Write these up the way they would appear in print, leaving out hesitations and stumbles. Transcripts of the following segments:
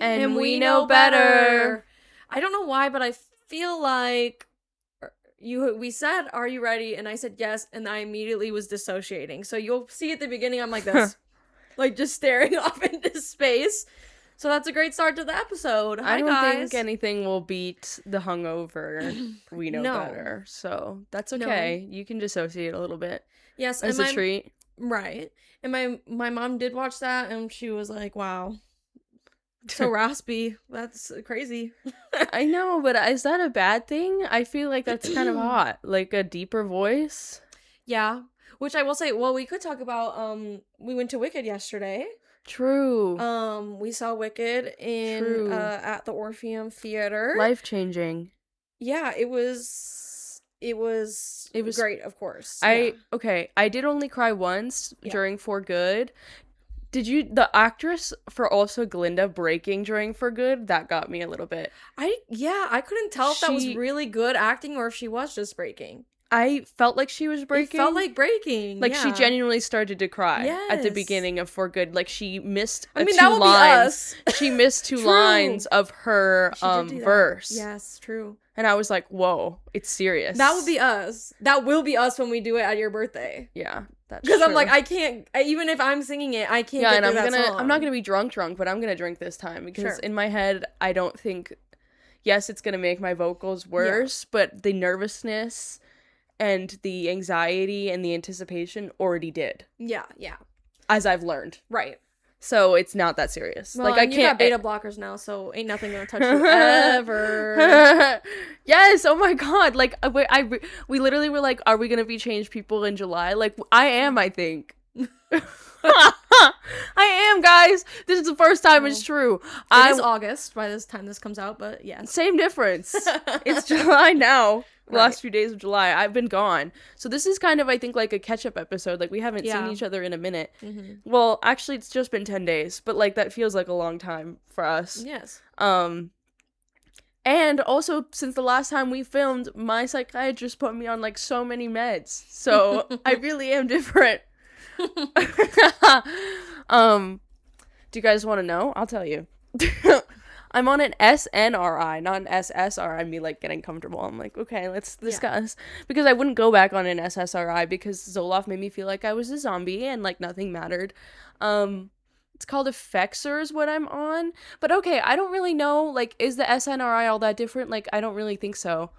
And we know better. I don't know why, but I feel like we said, "Are you ready?" And I said yes, and I immediately was dissociating. So you'll see at the beginning, I'm like this, like just staring off into space. So that's a great start to the episode. Hi, I don't guys. think anything will beat the hungover. We know better. So that's okay. You can dissociate a little bit. Yes, as a treat. Right. And my mom did watch that, and she was like, wow, so raspy. That's crazy. I know, but is that a bad thing? I feel like that's kind of hot. Like a deeper voice. Yeah. Which I will say, well, we could talk about, we went to Wicked yesterday. True. We saw Wicked at the Orpheum Theater. Life-changing. Yeah, it was great, of course. I did only cry once during For Good. The actress for also Glinda breaking during For Good, that got me a little bit. I couldn't tell if that was really good acting or if she was just breaking. I felt like she was breaking. It felt like breaking. Like she genuinely started to cry at the beginning of For Good. Like she missed two lines. That would be us. She missed two lines of her verse. Yes, true. And I was like, whoa, it's serious. That would be us. That will be us when we do it at your birthday. Yeah, that's because I'm like, I can't, even if I'm singing it, I can't get through that song. I'm not gonna be drunk, but I'm gonna drink this time because in my head, I don't think, yes, it's gonna make my vocals worse, but the nervousness and the anxiety and the anticipation already did. Yeah. As I've learned. Right. So it's not that serious. Well, like I can't. You got beta blockers now, so ain't nothing gonna touch you ever. Yes. Oh my god. Like we literally were like, are we gonna be changed people in July? Like I am. I think. I am, guys. This is the first time it's true. It is August by this time this comes out, but yes. Same difference. It's July now. The last few days of July. I've been gone. So this is kind of, I think, like a catch-up episode. Like, we haven't seen each other in a minute. Mm-hmm. Well, actually, it's just been 10 days. But, like, that feels like a long time for us. Yes. And also, since the last time we filmed, my psychiatrist put me on, like, so many meds. So, I really am different. Do you guys want to know? I'll tell you. I'm on an SNRI, not an SSRI, me like getting comfortable. I'm like, okay, let's discuss. Because I wouldn't go back on an SSRI because Zoloft made me feel like I was a zombie and like nothing mattered. It's called Effexor is what I'm on. But okay, I don't really know, like, is the SNRI all that different? Like, I don't really think so.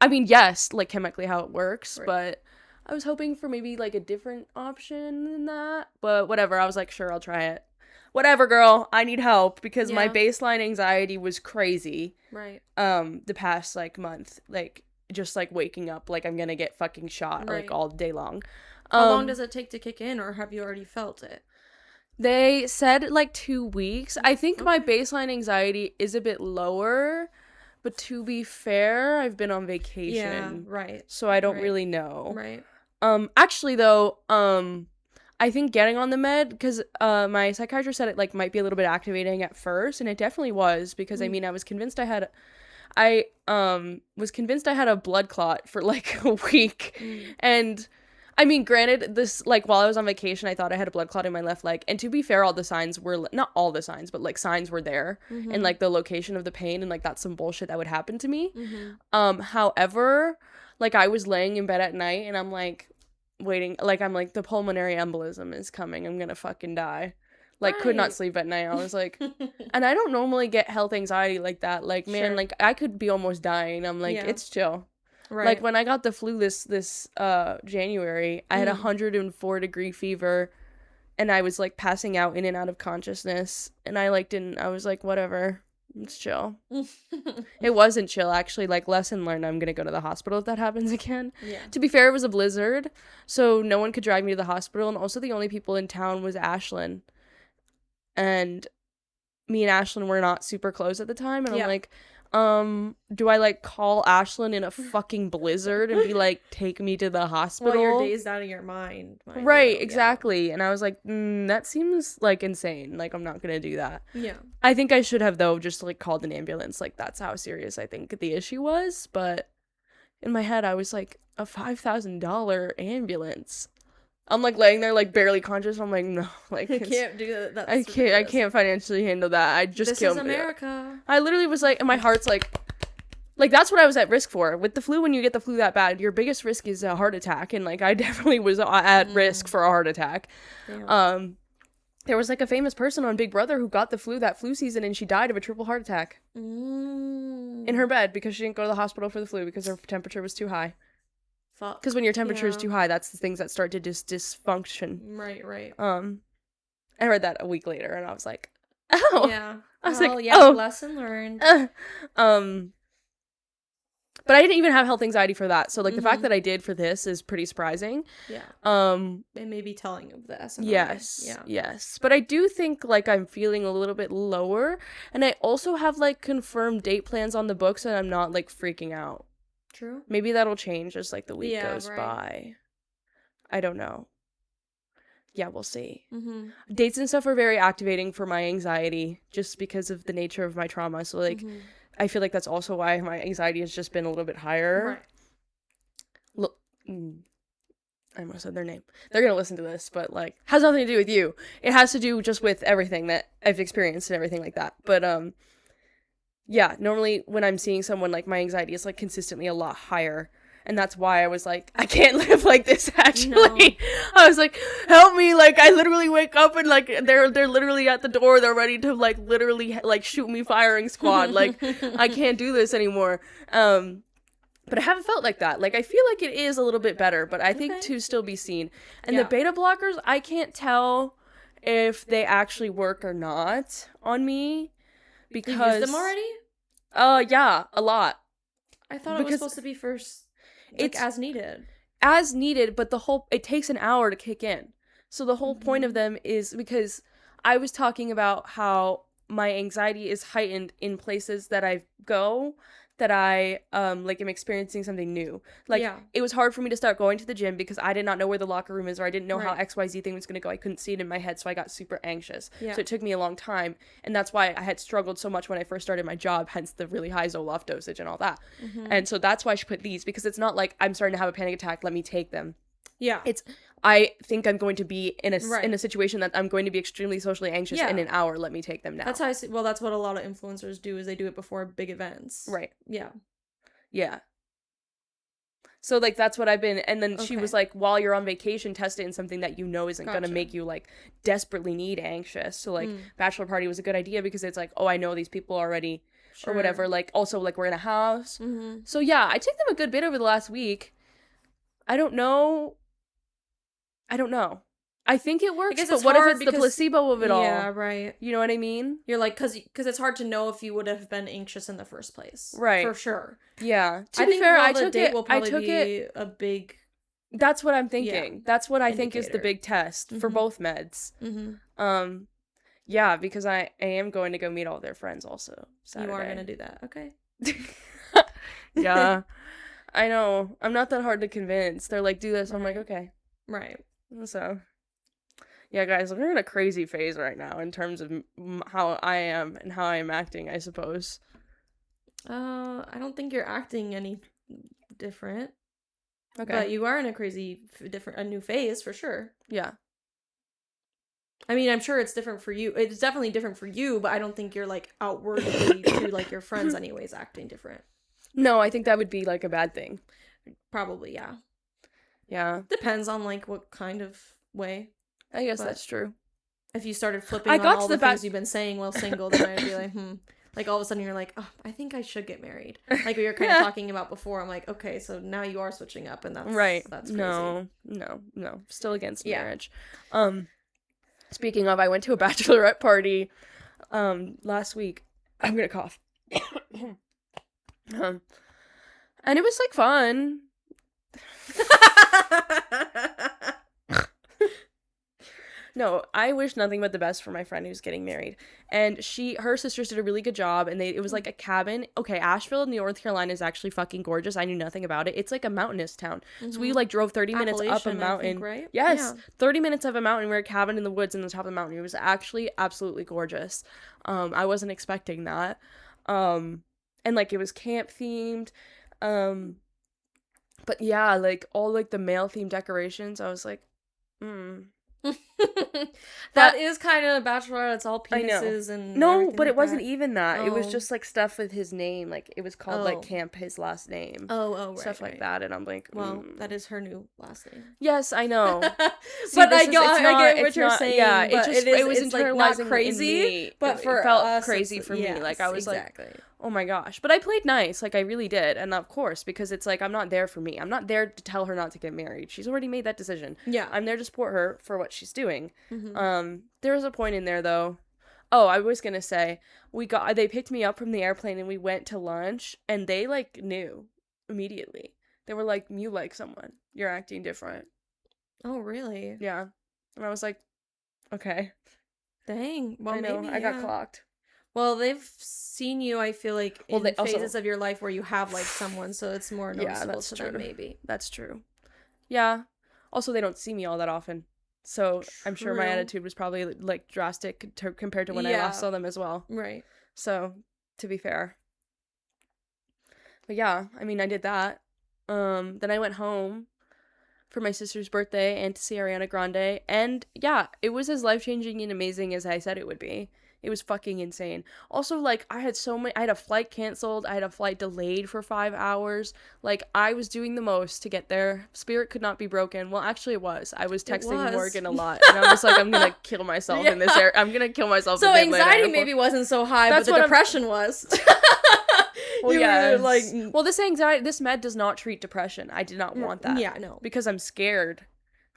I mean, yes, like chemically how it works, but I was hoping for maybe like a different option than that. But whatever, I was like, sure, I'll try it. Whatever, girl, I need help because my baseline anxiety was crazy. Right. The past, like, month. Like, just, like, waking up like I'm gonna get fucking shot, like, all day long. How long does it take to kick in, or have you already felt it? They said, like, 2 weeks. I think my baseline anxiety is a bit lower, but to be fair, I've been on vacation. Yeah, right. So I don't really know. Right. Actually, though, I think getting on the med, because my psychiatrist said it like might be a little bit activating at first, and it definitely was, because I mean I was convinced I had a blood clot for like a week, and I mean granted this, like, while I was on vacation I thought I had a blood clot in my left leg, and to be fair all the signs were, not all the signs, but like signs were there, and like the location of the pain, and like that's some bullshit that would happen to me. However, like I was laying in bed at night and I'm like waiting, like I'm like, the pulmonary embolism is coming, I'm gonna fucking die. Like could not sleep at night. I was like, and I don't normally get health anxiety like that, like man, like I could be almost dying. I'm like, it's chill. Like when I got the flu this January, I had 104-degree fever and I was like passing out in and out of consciousness, and I was like, whatever, it's chill. It wasn't chill, actually. Like, lesson learned, I'm gonna go to the hospital if that happens again. To be fair, it was a blizzard, so no one could drive me to the hospital, and also the only people in town was Ashlyn, and me and Ashlyn were not super close at the time, and I'm like, do I like call Ashlyn in a fucking blizzard and be like, take me to the hospital? Well, you're dazed out of your mind. Right, exactly. And I was like, that seems like insane. Like, I'm not gonna do that. Yeah. I think I should have, though, just like called an ambulance. Like, that's how serious I think the issue was. But in my head, I was like, a $5,000 ambulance. I'm like laying there like barely conscious. I'm like, no, like I can't do that. That's I can't financially handle that. I just this kill is me. America. I literally was like, and my heart's like that's what I was at risk for. With the flu, when you get the flu that bad, your biggest risk is a heart attack, and like I definitely was at risk for a heart attack. Yeah. There was like a famous person on Big Brother who got the flu that flu season, and she died of a triple heart attack in her bed because she didn't go to the hospital for the flu because her temperature was too high. Fuck. Because when your temperature is too high, that's the things that start to dysfunction. Right. I read that a week later, and I was like, oh. Yeah. I was like, yeah, oh. Lesson learned. But I didn't even have health anxiety for that. So, like, the fact that I did for this is pretty surprising. Yeah. It may be telling of this. Yes. Yeah. Yes. But I do think, like, I'm feeling a little bit lower. And I also have, like, confirmed date plans on the books, and I'm not, like, freaking out. True. Maybe that'll change as, like, the week goes right. by. I don't know. Yeah, we'll see. Mm-hmm. Dates and stuff are very activating for my anxiety just because of the nature of my trauma. So, like, I feel like that's also why my anxiety has just been a little bit higher. Right. I almost said their name. They're gonna listen to this, but, like, has nothing to do with you. It has to do just with everything that I've experienced and everything like that. But, yeah, normally when I'm seeing someone, like, my anxiety is, like, consistently a lot higher. And that's why I was like, I can't live like this, actually. No. I was like, help me. Like, I literally wake up and, like, they're literally at the door. They're ready to, like, literally, like, shoot me firing squad. Like, I can't do this anymore. But I haven't felt like that. Like, I feel like it is a little bit better, but I think to still be seen. And the beta blockers, I can't tell if they actually work or not on me. Because... You used them already? Yeah, a lot. I thought it was supposed to be first... It's as needed. As needed, but it takes an hour to kick in. So the whole point of them is because I was talking about how my anxiety is heightened in places that I go that I like am experiencing something new. Like it was hard for me to start going to the gym because I did not know where the locker room is, or I didn't know how XYZ thing was going to go. I couldn't see it in my head, so I got super anxious. So it took me a long time, and that's why I had struggled so much when I first started my job, hence the really high Zoloft dosage and all that. And so that's why I should put these, because it's not like I'm starting to have a panic attack, let me take them. Yeah. It's I think I'm going to be in a situation that I'm going to be extremely socially anxious in an hour. Let me take them now. That's how I see. Well, that's what a lot of influencers do, is they do it before big events. Right. Yeah. Yeah. So, like, that's what I've been. And then she was like, while you're on vacation, test it in something that you know isn't going to make you, like, desperately need anxious. So, like, bachelor party was a good idea because it's like, oh, I know these people already or whatever. Like, also, like, we're in a house. So, yeah, I took them a good bit over the last week. I don't know. I think it works, but what if it's the placebo of it all? Yeah, right. You know what I mean? You're like, because it's hard to know if you would have been anxious in the first place. Right. For sure. Yeah. To be fair, I took it. Will probably be a big... That's what I'm thinking. Yeah. That's what I think is the big test for both meds. Yeah, because I am going to go meet all their friends also Saturday. You are going to do that. Okay. Yeah. I know. I'm not that hard to convince. They're like, do this. I'm like, okay. Right. So, yeah, guys, we're in a crazy phase right now in terms of how I am and how I am acting, I suppose. I don't think you're acting any different. Okay. But you are in a a new phase, for sure. Yeah. I mean, I'm sure it's different for you. It's definitely different for you, but I don't think you're, like, outwardly to, like, your friends anyways acting different. No, I think that would be, like, a bad thing. Probably, yeah. Yeah. Depends on, like, what kind of way. I guess that's true. If you started flipping on all the things you've been saying while single, then I'd be like, Like, all of a sudden you're like, oh, I think I should get married. Like we were kind of talking about before. I'm like, okay, so now you are switching up, and that's crazy. No. Still against marriage. Speaking of, I went to a bachelorette party last week. I'm gonna cough. And it was, like, fun. No, I wish nothing but the best for my friend who's getting married. And her sisters did a really good job, and it was like a cabin. Okay, Asheville, North Carolina is actually fucking gorgeous. I knew nothing about it. It's like a mountainous town. So we, like, drove 30 minutes up a mountain. I think, right? Yes, yeah. 30 minutes up a mountain. We were a cabin in the woods in the top of the mountain. It was actually absolutely gorgeous. I wasn't expecting that. And, like, it was camp themed. But yeah, like, all, like, the male themed decorations, I was like, That is kind of Bachelorette. It's all I know. penises and No, but like it wasn't that. even that. It was Oh. just like stuff with his name. Like it was called like Camp his last name. Oh, right. Stuff like that, and I'm like, well, that is her new last name. Yes, I know. See, but I get what you're saying. Yeah, it was it's like not crazy, but for it felt us, crazy for me. Like I was exactly. like, oh my gosh. But I played nice, like I really did, and of course, because it's like I'm not there for me. I'm not there to tell her not to get married. She's already made that decision. Yeah, I'm there to support her for what she's doing. Mm-hmm. There was a point in there though. Oh, I was gonna say they picked me up from the airplane and we went to lunch, and they like knew immediately. They were like, "You like someone. You're acting different." Oh, really? Yeah. And I was like, okay. Dang. Well, I know, maybe, I got clocked. Well, they've seen you, I feel like, in phases of your life where you have liked someone, so it's more noticeable to them, maybe. That's true. Yeah. Also, they don't see me all that often. So I'm sure my attitude was probably like drastic compared to when I last saw them as well. Right. So, to be fair. But yeah, I mean, I did that. Then I went home for my sister's birthday and to see Ariana Grande. And yeah, it was as life-changing and amazing as I said it would be. It was fucking insane. Also, like, I had a flight canceled. I had a flight delayed for 5 hours. Like, I was doing the most to get there. Spirit could not be broken. Well, actually it was. I was texting Morgan a lot. And I was like, I'm gonna kill myself in this air. I'm gonna kill myself in this anxiety maybe wasn't so high, but the depression was. Well, this med does not treat depression. I did not want that. Yeah, no. Because I'm scared.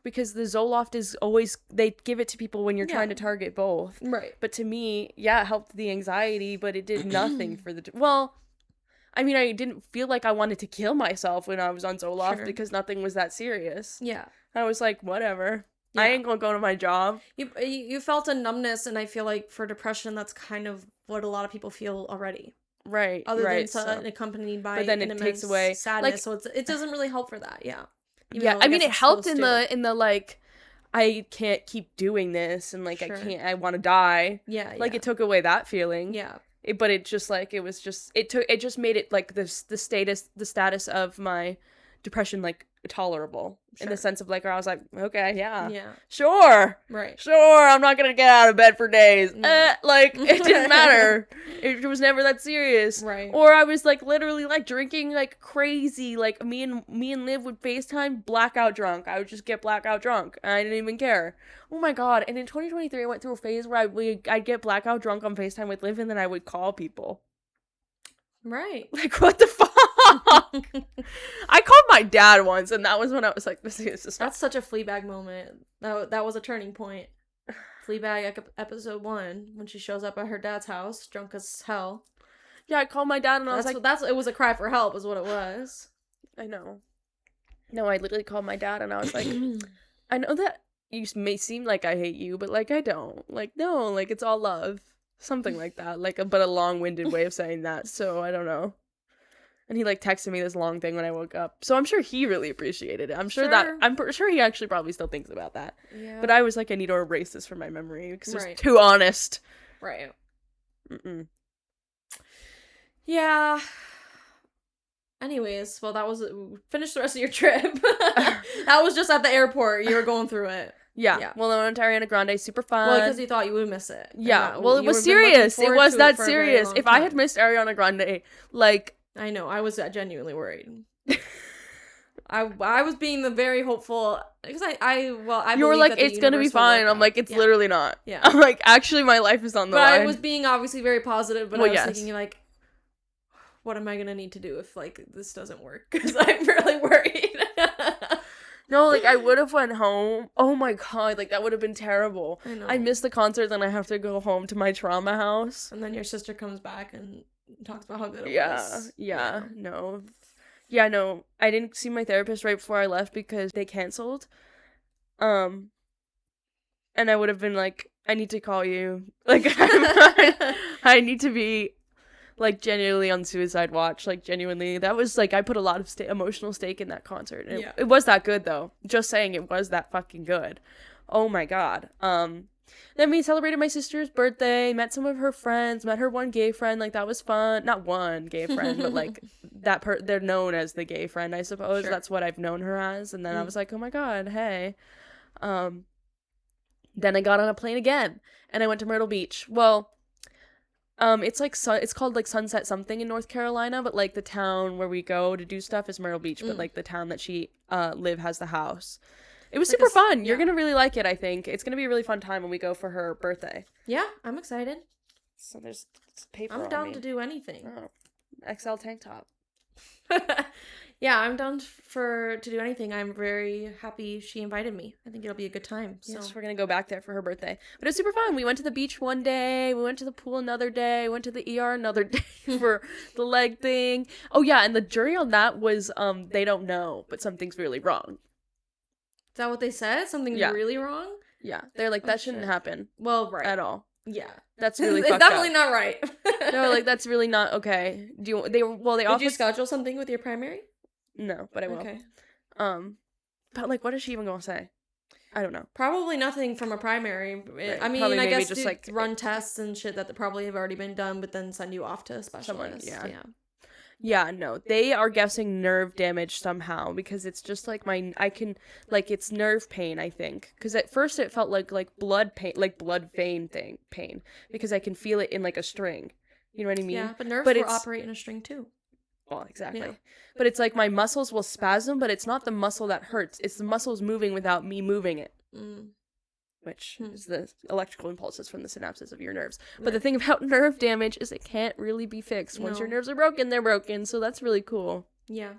Because the Zoloft is always, they give it to people when you're trying to target both. Right. But to me, yeah, it helped the anxiety, but it did nothing for the, well, I mean, I didn't feel like I wanted to kill myself when I was on Zoloft because nothing was that serious. Yeah. I was like, whatever. Yeah. I ain't gonna go to my job. You felt a numbness, and I feel like for depression, that's kind of what a lot of people feel already. Right. Other than accompanied by, but then it takes away sadness, like, so it doesn't really help for that. Yeah. Yeah, I mean, it helped in the like, I can't keep doing this, and like I want to die. Yeah. Like it took away that feeling. Yeah. But it just like it just made it like the status of my depression like tolerable in the sense of like where I was like, okay, yeah, sure, I'm not gonna get out of bed for days. Like it didn't matter. It was never that serious. Right. Or I was like literally like drinking like crazy. Like me and Liv would FaceTime blackout drunk. I would just get blackout drunk and I didn't even care. Oh my god. And in 2023 I went through a phase where I'd get blackout drunk on FaceTime with Liv and then I would call people. Right. Like, what the fuck? I called my dad once, and that was when I was like, this is just... That's such a Fleabag moment. That was a turning point. Fleabag episode 1, when she shows up at her dad's house, drunk as hell. Yeah, I called my dad, and I was like... It was a cry for help, is what it was. I know. No, I literally called my dad, and I was like, I know that you may seem like I hate you, but, like, I don't. Like, no, like, it's all love. Something like that, like, but a long-winded way of saying that, so I don't know. And he, like, texted me this long thing when I woke up, so I'm sure he really appreciated it. I'm sure he actually probably still thinks about that. Yeah. But I was like, I need to erase this from my memory, because it was too honest. Right. Mm-mm. Yeah. Anyways, well, finish the rest of your trip. That was just at the airport, you were going through it. Yeah. Well, I went to Ariana Grande, super fun. Well, because you thought you would miss it. Yeah. Well, it was serious. It was that serious. If I had missed Ariana Grande, like... I know. I was genuinely worried. I was being the very hopeful... Because I you were like, it's gonna be fine. I'm like, it's literally not. Yeah. I'm like, actually, my life is on the line. But I was being obviously very positive, but I was thinking, like, what am I gonna need to do if, like, this doesn't work? Because I'm really worried. No, like, I would have went home. Oh my god, like, that would have been terrible. I know. I missed the concert, then I have to go home to my trauma house. And then your sister comes back and talks about how good it was. Yeah, no. Yeah, no, I didn't see my therapist right before I left because they canceled. And I would have been like, I need to call you. Like, I need to be... like, genuinely on suicide watch, like, genuinely. That was, like, I put a lot of emotional stake in that concert. It was that good, though. Just saying, it was that fucking good. Oh, my God. Then we celebrated my sister's birthday, met some of her friends, met her one gay friend, like, that was fun. Not one gay friend, but, like, they're known as the gay friend, I suppose. Sure. That's what I've known her as. And then I was like, oh, my God, hey. Then I got on a plane again, and I went to Myrtle Beach. Well, it's like it's called like Sunset something in North Carolina, but like the town where we go to do stuff is Myrtle Beach, but like the town that she Liv has the house. It was super fun. You're gonna really like it, I think. It's gonna be a really fun time when we go for her birthday. Yeah, I'm excited. So there's paper. I'm down to do anything. Oh, XL tank top. Yeah, I'm down to do anything. I'm very happy she invited me. I think it'll be a good time. So yes, we're gonna go back there for her birthday. But it's super fun. We went to the beach one day. We went to the pool another day. Went to the ER another day for the leg thing. Oh yeah, and the jury on that was they don't know, but something's really wrong. Is that what they said? Something's really wrong? Yeah, they're like that shouldn't happen. Well, right at all. Yeah, that's really it's fucked definitely up. not right. No, like that's really not okay. Did you schedule something with your primary? No, but I will. Okay. But like, what is she even gonna say? I don't know. Probably nothing from a primary. Right. I mean, I guess just like run tests and shit that probably have already been done, but then send you off to a specialist. Yeah, no, they are guessing nerve damage somehow because it's just like it's nerve pain, I think. Because at first it felt like blood pain, like blood vein pain, because I can feel it in like a string. You know what I mean? Yeah, but nerves will operate in a string too. Well, exactly. Yeah. But it's like my muscles will spasm, but it's not the muscle that hurts. It's the muscles moving without me moving it. Which is the electrical impulses from the synapses of your nerves. Right. But the thing about nerve damage is it can't really be fixed. Once your nerves are broken, they're broken. So that's really cool. Yeah.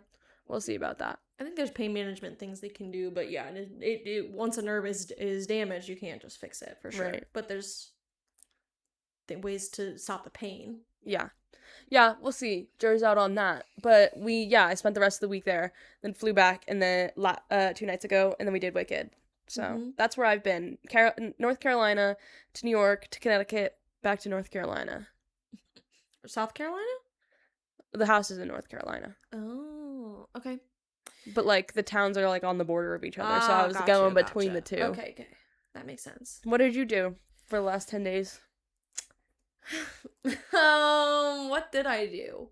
We'll see about that. I think there's pain management things they can do, but yeah, it once a nerve is damaged, you can't just fix it for sure. Right. But there's ways to stop the pain. Yeah. Yeah, we'll see. Jury's out on that. But I spent the rest of the week there, then flew back, and then 2 nights ago, and then we did Wicked. So that's where I've been. North Carolina to New York to Connecticut, back to North Carolina. South Carolina? The house is in North Carolina. Oh, okay. But like the towns are like on the border of each other, so I was going between the two. Okay. That makes sense. What did you do for the last 10 days? What did I do?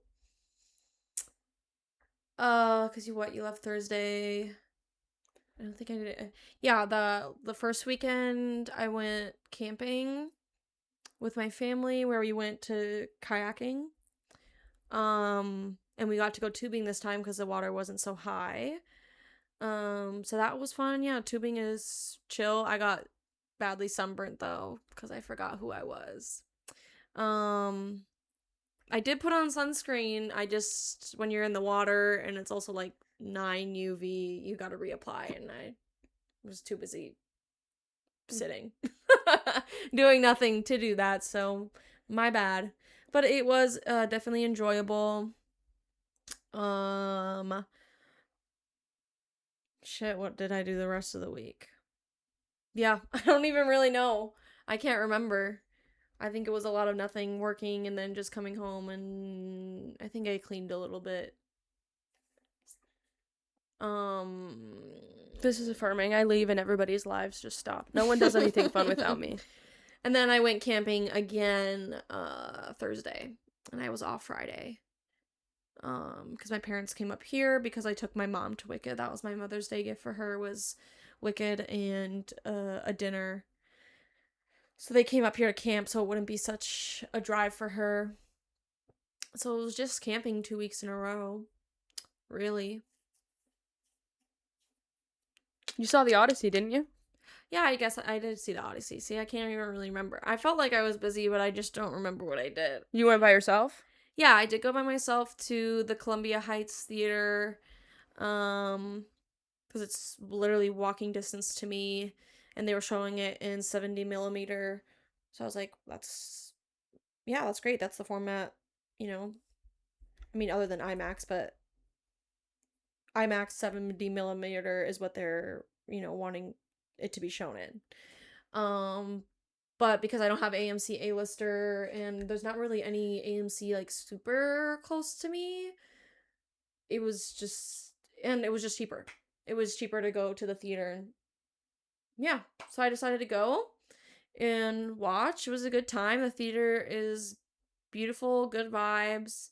Cause you left Thursday. I don't think I did it. Yeah, the first weekend I went camping with my family where we went to kayaking. And we got to go tubing this time because the water wasn't so high. So that was fun. Yeah, tubing is chill. I got badly sunburnt though because I forgot who I was. I did put on sunscreen. When you're in the water and it's also like 9 UV, you gotta reapply, and I was too busy sitting doing nothing to do that, so my bad. But it was definitely enjoyable. Shit, what did I do the rest of the week? Yeah, I don't even really know. I can't remember. I think it was a lot of nothing, working and then just coming home, and I think I cleaned a little bit. This is affirming. I leave and everybody's lives just stop. No one does anything fun without me. And then I went camping again Thursday, and I was off Friday. Because my parents came up here because I took my mom to Wicked. That was my Mother's Day gift for her, was Wicked and a dinner. So they came up here to camp so it wouldn't be such a drive for her. So it was just camping 2 weeks in a row. Really. You saw the Odyssey, didn't you? Yeah, I guess I did see the Odyssey. See, I can't even really remember. I felt like I was busy, but I just don't remember what I did. You went by yourself? Yeah, I did go by myself to the Columbia Heights Theater. Because it's literally walking distance to me. And they were showing it in 70 millimeter. So I was like, that's great. That's the format, I mean, other than IMAX, but IMAX 70 millimeter is what they're, wanting it to be shown in. But because I don't have AMC A-lister and there's not really any AMC like super close to me, it was just cheaper. It was cheaper to go to the theater. And yeah, so I decided to go and watch. It was a good time. The theater is beautiful, good vibes.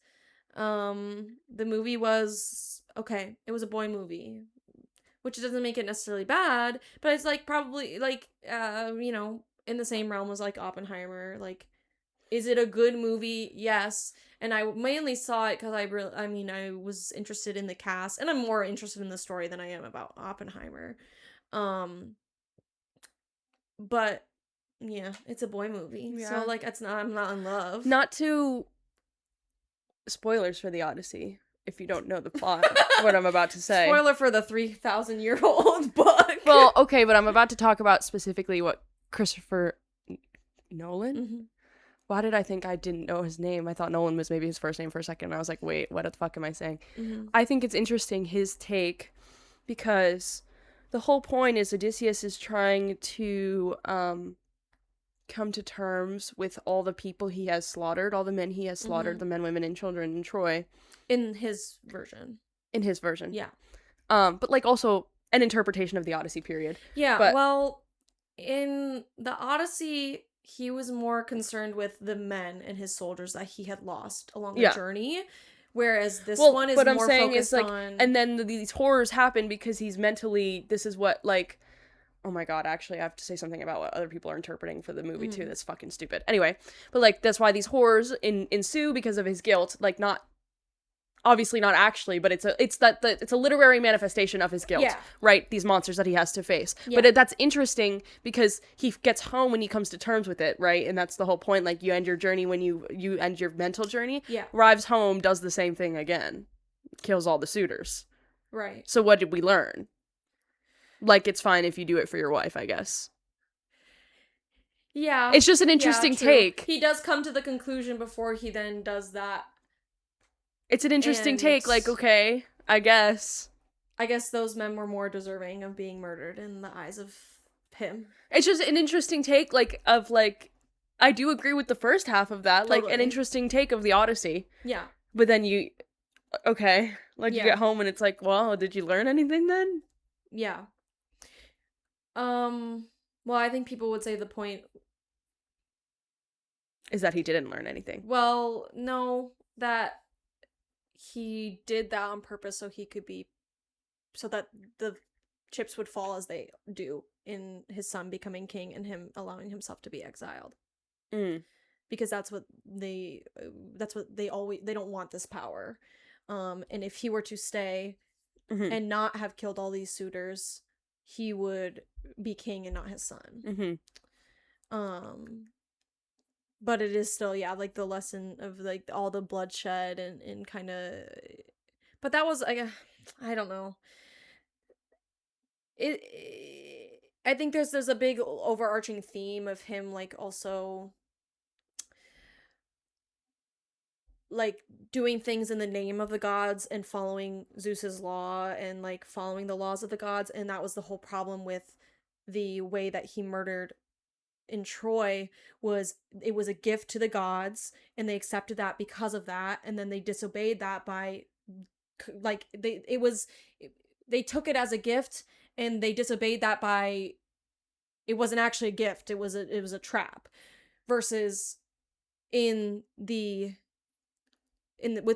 The movie was okay. It was a boy movie. which doesn't make it necessarily bad, but it's like probably like in the same realm as like Oppenheimer. Like, is it a good movie? Yes. And I mainly saw it because I was interested in the cast, and I'm more interested in the story than I am about Oppenheimer. But yeah, it's a boy movie, so like I'm not in love. Not to spoilers for the Odyssey. If you don't know the plot, what I'm about to say. Spoiler for the 3,000-year-old book. Well, okay, but I'm about to talk about specifically what Christopher Nolan? Mm-hmm. Why did I think I didn't know his name? I thought Nolan was maybe his first name for a second. And I was like, wait, what the fuck am I saying? Mm-hmm. I think it's interesting, his take, because the whole point is Odysseus is trying to come to terms with all the people he has slaughtered, all the men he has slaughtered, the men, women, and children in Troy. In his version. Yeah. But like also an interpretation of the Odyssey period. Yeah, but, well, in the Odyssey, he was more concerned with the men and his soldiers that he had lost along the journey. Whereas this one is more focused on... And then these horrors happen because he's mentally... This is what, like... Oh my god, actually, I have to say something about what other people are interpreting for the movie, too. That's fucking stupid. Anyway, but, like, that's why these horrors ensue because of his guilt. Like, not... Obviously not actually, but it's a literary manifestation of his guilt, right? These monsters that he has to face. Yeah. But that's interesting because he gets home when he comes to terms with it, right? And that's the whole point. Like, you end your journey when you end your mental journey. Yeah. Arrives home, does the same thing again. Kills all the suitors. Right. So what did we learn? Like, it's fine if you do it for your wife, I guess. Yeah. It's just an interesting take. He does come to the conclusion before he then does that. It's an interesting take, like, okay, I guess. I guess those men were more deserving of being murdered in the eyes of him. It's just an interesting take, like, of, like, I do agree with the first half of that, totally. Like, an interesting take of the Odyssey. Yeah. But then you you get home and it's like, well, did you learn anything then? Yeah. Well, I think people would say the point... is that he didn't learn anything. Well, no, that... he did that on purpose so that the chips would fall as they do in his son becoming king and him allowing himself to be exiled. Because that's what they don't want this power. And if he were to stay and not have killed all these suitors, he would be king and not his son. But it is still, like, the lesson of, like, all the bloodshed and kind of... But that was, I don't know. I think there's a big overarching theme of him, like, also... like, doing things in the name of the gods and following Zeus's law and, like, following the laws of the gods. And that was the whole problem with the way that he murdered... in Troy it was a gift to the gods, and they accepted that because of that, and then they disobeyed that by, like, they took it as a gift, and they disobeyed that by, it wasn't actually a gift, it was a trap, versus with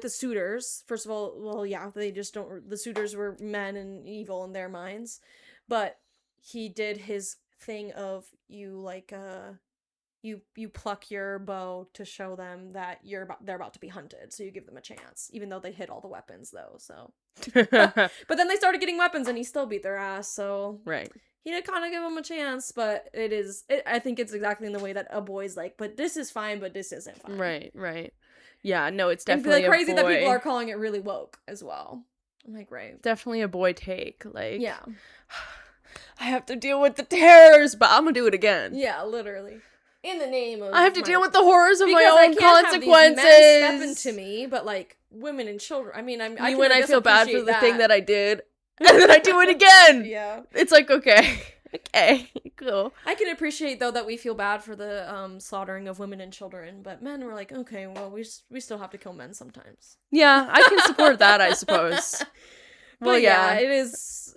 the suitors, first of all, well, yeah, the suitors were men and evil in their minds, but he did his thing of you pluck your bow to show them that they're about to be hunted, so you give them a chance, even though they hid all the weapons though. So but then they started getting weapons and he still beat their ass, so right, he did kind of give them a chance. But I think it's exactly in the way that a boy's like, but this is fine, but this isn't fine. Right. Yeah, no, it's definitely and crazy a boy. That people are calling it really woke as well. I'm like, right, definitely a boy take, like, yeah. I have to deal with the terrors, but I'm gonna do it again. Yeah, literally. In the name of... I have to deal with the horrors of my own consequences. Have these men step into me, but, like, women and children... I mean, I feel bad for the thing that I did, and then I do it again. Yeah. It's like, okay, cool. I can appreciate, though, that we feel bad for the slaughtering of women and children, but men were like, okay, well, we still have to kill men sometimes. Yeah, I can support that, I suppose. Well, yeah, it is...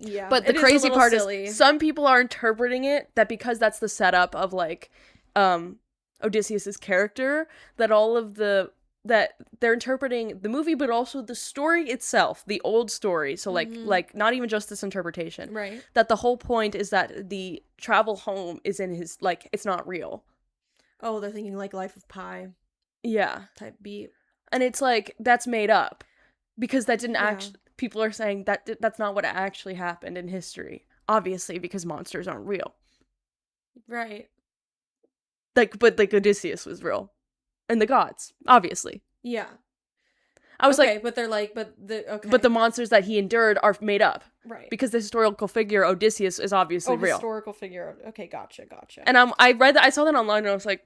Yeah, but the crazy part is some people are interpreting it that because that's the setup of, like, Odysseus's character, that all of the that they're interpreting the movie, but also the story itself, the old story. So like not even just this interpretation. Right. That the whole point is that the travel home is in his, like, it's not real. Oh, they're thinking like Life of Pi Yeah. type beat. And it's like, that's made up. Because that didn't Yeah. actually, people are saying that's not what actually happened in history. Obviously, because monsters aren't real. Right. Like, but like Odysseus was real. And the gods, obviously. Yeah. I was okay, like, but they're like, but the monsters that he endured are made up. Right. Because the historical figure Odysseus is obviously real. Historical figure. Okay, gotcha. And I read that, I saw that online, and I was like,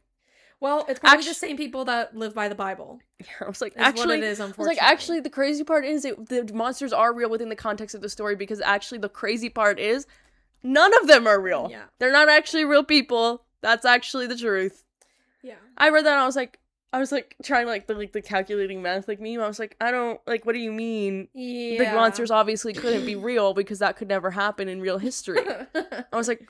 well, it's probably the same people that live by the Bible. Yeah, I was like, actually, what it is, unfortunately. the crazy part is the monsters are real within the context of the story, because actually the crazy part is none of them are real. Yeah. They're not actually real people. That's actually the truth. Yeah. I read that and I was like trying the calculating math like meme. I was like, I don't, like, what do you mean? Yeah. The monsters obviously couldn't be real because that could never happen in real history. I was like,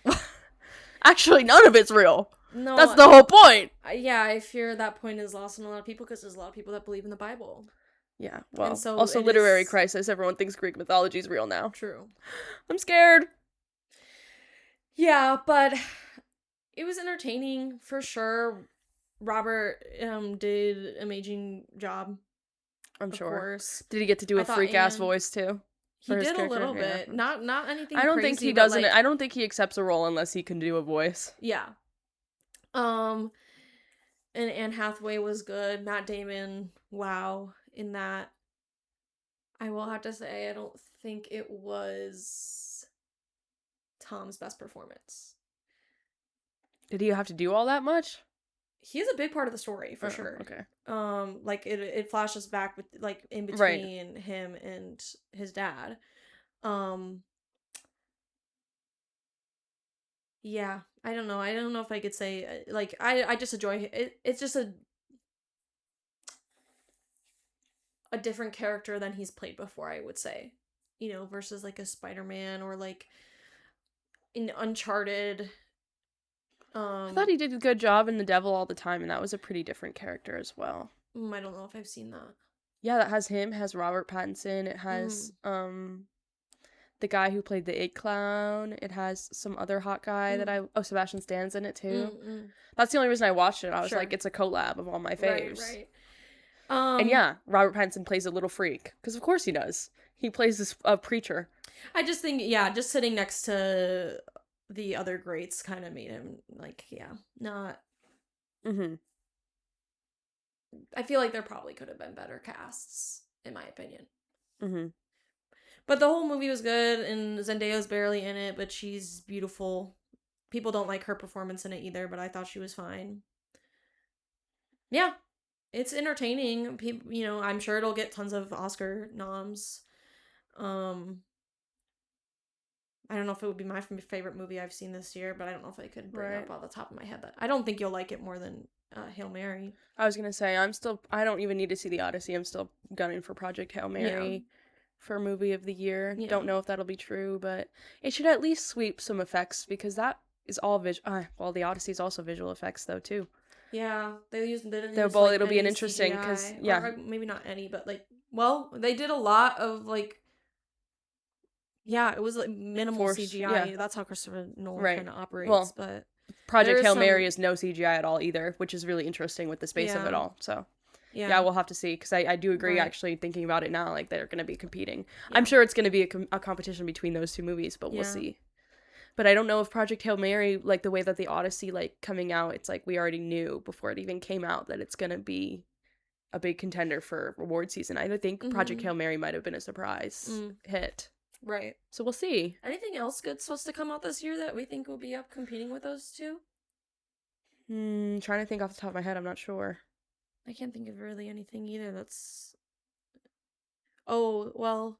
actually none of it's real. No. That's the whole point. Yeah, I fear that point is lost on a lot of people because there's a lot of people that believe in the Bible. Yeah, well, and so also literary crisis. Everyone thinks Greek mythology is real now. True. I'm scared. Yeah, but it was entertaining for sure. Robert did an amazing job. I'm sure. Of course. Did he get to do a freak ass voice too? He did a little bit. Not anything. I don't crazy, think he doesn't. I don't think he accepts a role unless he can do a voice. Yeah. And Anne Hathaway was good. Matt Damon, wow, in that. I will have to say, I don't think it was Tom's best performance. Did he have to do all that much? He is a big part of the story, for sure. Okay. Like, it flashes back with, like, in between him and his dad. Yeah, I don't know. I don't know if I could say, like, I just enjoy it. It's just a different character than he's played before, I would say. You know, versus, like, a Spider-Man or, like, in Uncharted. I thought he did a good job in The Devil All the Time, and that was a pretty different character as well. I don't know if I've seen that. Yeah, that has him, has Robert Pattinson, it has, the guy who played the It Clown, it has some other hot guy that Sebastian Stan's in it too. That's the only reason I watched it. I was like, it's a collab of all my faves. Right. And yeah, Robert Pattinson plays a little freak, because of course he does. He plays this preacher. I just think, just sitting next to the other greats kind of made him, like, not... I feel like there probably could have been better casts, in my opinion. But the whole movie was good, and Zendaya's barely in it, but she's beautiful. People don't like her performance in it either, but I thought she was fine. Yeah, it's entertaining. People, you know, I'm sure it'll get tons of Oscar noms. I don't know if it would be my favorite movie I've seen this year, but I don't know if I could bring up off the top of my head that. I don't think you'll like it more than Hail Mary. I was gonna say, I don't even need to see the Odyssey. I'm still gunning for Project Hail Mary for movie of the year. Yeah. Don't know if that'll be true, but it should at least sweep some effects, because that is all visual. Well, the Odyssey is also visual effects though too. Yeah, it'll be an interesting, because or maybe not any, but like, well, they did a lot of like. Yeah, it was like minimal CGI. Yeah. That's how Christopher Nolan kind of operates. But Project Hail Mary is no CGI at all either, which is really interesting with the space of it all. So yeah, we'll have to see, because I do agree. Actually, thinking about it now, like, they're going to be competing. Yeah. I'm sure it's going to be a competition between those two movies, but we'll see. But I don't know if Project Hail Mary, like the way that the Odyssey, like, coming out, it's like we already knew before it even came out that it's going to be a big contender for award season. I think Project Hail Mary might have been a surprise hit. Right. So we'll see. Anything else good supposed to come out this year that we think will be up competing with those two? Trying to think off the top of my head. I'm not sure. I can't think of really anything either that's... Oh, well...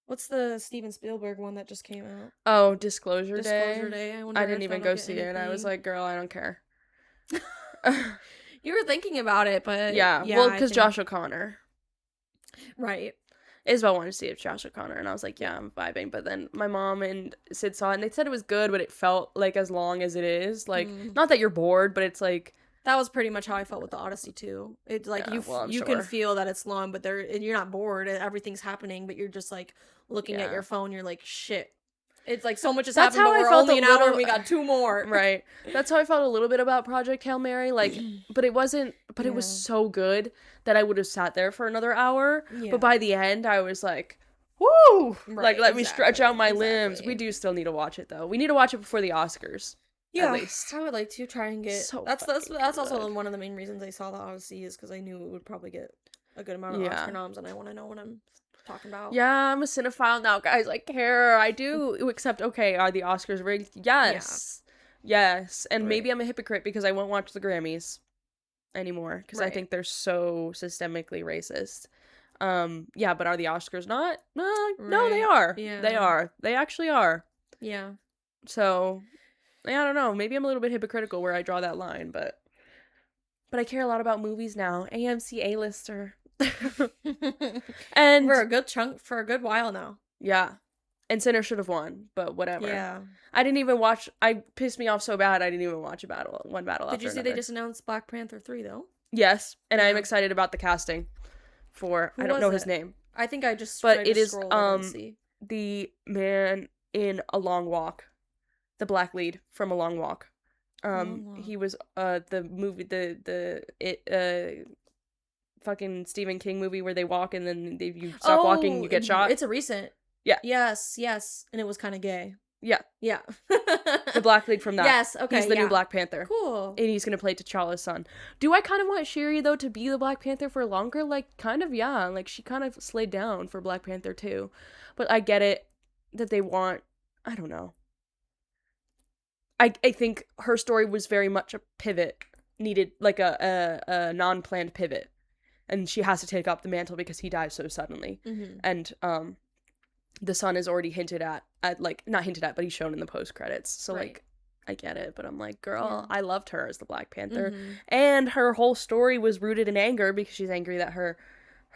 What's the Steven Spielberg one that just came out? Oh, Disclosure Day. Disclosure Day. I didn't even go see it. I was like, girl, I don't care. You were thinking about it, but... Yeah well, because Josh O'Connor. Right. Isabel wanted to see it, Josh O'Connor, and I was like, yeah, I'm vibing. But then my mom and Sid saw it, and they said it was good, but it felt like as long as it is. Like, not that you're bored, but it's like, That was pretty much how I felt with the Odyssey too. It's like you can feel that it's long, but you're not bored. Everything's happening, but you're just like looking at your phone. You're like, shit. It's like so much is happening, but we're only an hour and we got 2 more. Right. That's how I felt a little bit about Project Hail Mary. Like, but it wasn't. But it was so good that I would have sat there for another hour. Yeah. But by the end, I was like, woo! Right, like, let me stretch out my limbs. We do still need to watch it though. We need to watch it before the Oscars. Yeah, at least. I would like to try and get. So that's also one of the main reasons I saw the Odyssey is because I knew it would probably get a good amount of Oscar noms, and I want to know what I'm talking about. Yeah, I'm a cinephile now, guys. I care. I do. Except, okay, are the Oscars rigged? Yes. Yeah. Yes. And maybe I'm a hypocrite because I won't watch the Grammys anymore because I think they're so systemically racist. Yeah, but are the Oscars not? No, they are. Yeah. They are. They actually are. Yeah. So, yeah, I don't know. Maybe I'm a little bit hypocritical where I draw that line, but I care a lot about movies now. AMC A-lister. And for a good while now. Yeah. And Sinner should have won, but whatever. Yeah. I didn't even watch. I pissed me off so bad I didn't even watch one battle. Did you see they just announced Black Panther 3 though? Yes, and I'm excited about the casting for I don't know his name. I think I just but it is the man in A Long Walk, the black lead from A Long Walk. He was the movie fucking Stephen King movie where they walk and then you stop walking and you get shot. It's a recent. Yeah. Yes. And it was kind of gay. Yeah. Yeah. The black lead from that. Yes, okay. He's the new Black Panther. Cool. And he's going to play T'Challa's son. Do I kind of want Shuri, though, to be the Black Panther for longer? Like, kind of, yeah. Like, she kind of slayed down for Black Panther, too. But I get it that they want, I don't know. I think her story was very much a pivot, needed, like a non-planned pivot. And she has to take up the mantle because he dies so suddenly. Mm-hmm. And the son is already hinted at like, not hinted at, but he's shown in the post-credits. So, like, I get it. But I'm like, girl, I loved her as the Black Panther. Mm-hmm. And her whole story was rooted in anger because she's angry that her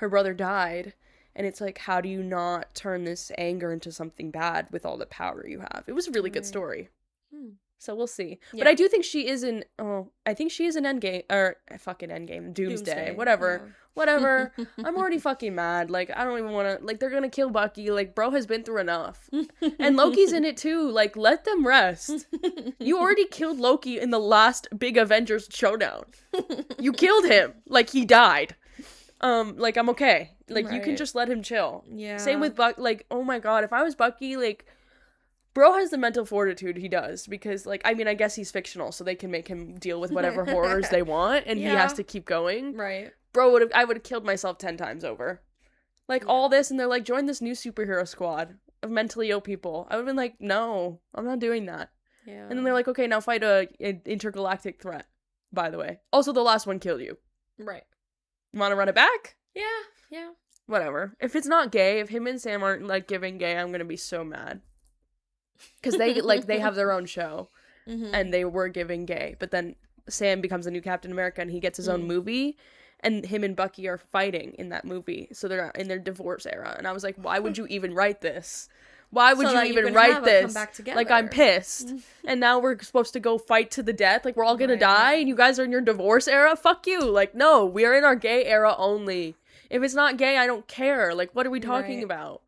brother died. And it's like, how do you not turn this anger into something bad with all the power you have? It was a really good story. So we'll see. Yeah. But I do think she is in, I think she is in Endgame, or fucking Endgame, Doomsday. Whatever. Yeah. Whatever. I'm already fucking mad. Like, I don't even want to, like, they're gonna kill Bucky. Like, bro has been through enough. And Loki's in it too. Like, let them rest. You already killed Loki in the last big Avengers showdown. You killed him. Like, he died. Like, I'm okay. Like, you can just let him chill. Yeah. Same with like, oh my god, if I was Bucky, like, bro has the mental fortitude he does, because, like, I mean, I guess he's fictional, so they can make him deal with whatever horrors they want, and he has to keep going. Right. Bro I would have killed myself 10 times over. Like, all this, and they're like, join this new superhero squad of mentally ill people. I would have been like, no, I'm not doing that. Yeah. And then they're like, okay, now fight an intergalactic threat, by the way. Also, the last one killed you. Right. Want to run it back? Yeah. Whatever. If it's not gay, if him and Sam aren't, like, giving gay, I'm gonna be so mad. Because they, like, they have their own show, and they were giving gay, but then Sam becomes the new Captain America, and he gets his own movie, and him and Bucky are fighting in that movie, so they're in their divorce era, and I was like, why would you even write this? Why would you even write this? Like, I'm pissed, and now we're supposed to go fight to the death, like, we're all gonna die, and you guys are in your divorce era? Fuck you. Like, no, we are in our gay era only. If it's not gay, I don't care. Like, what are we talking about?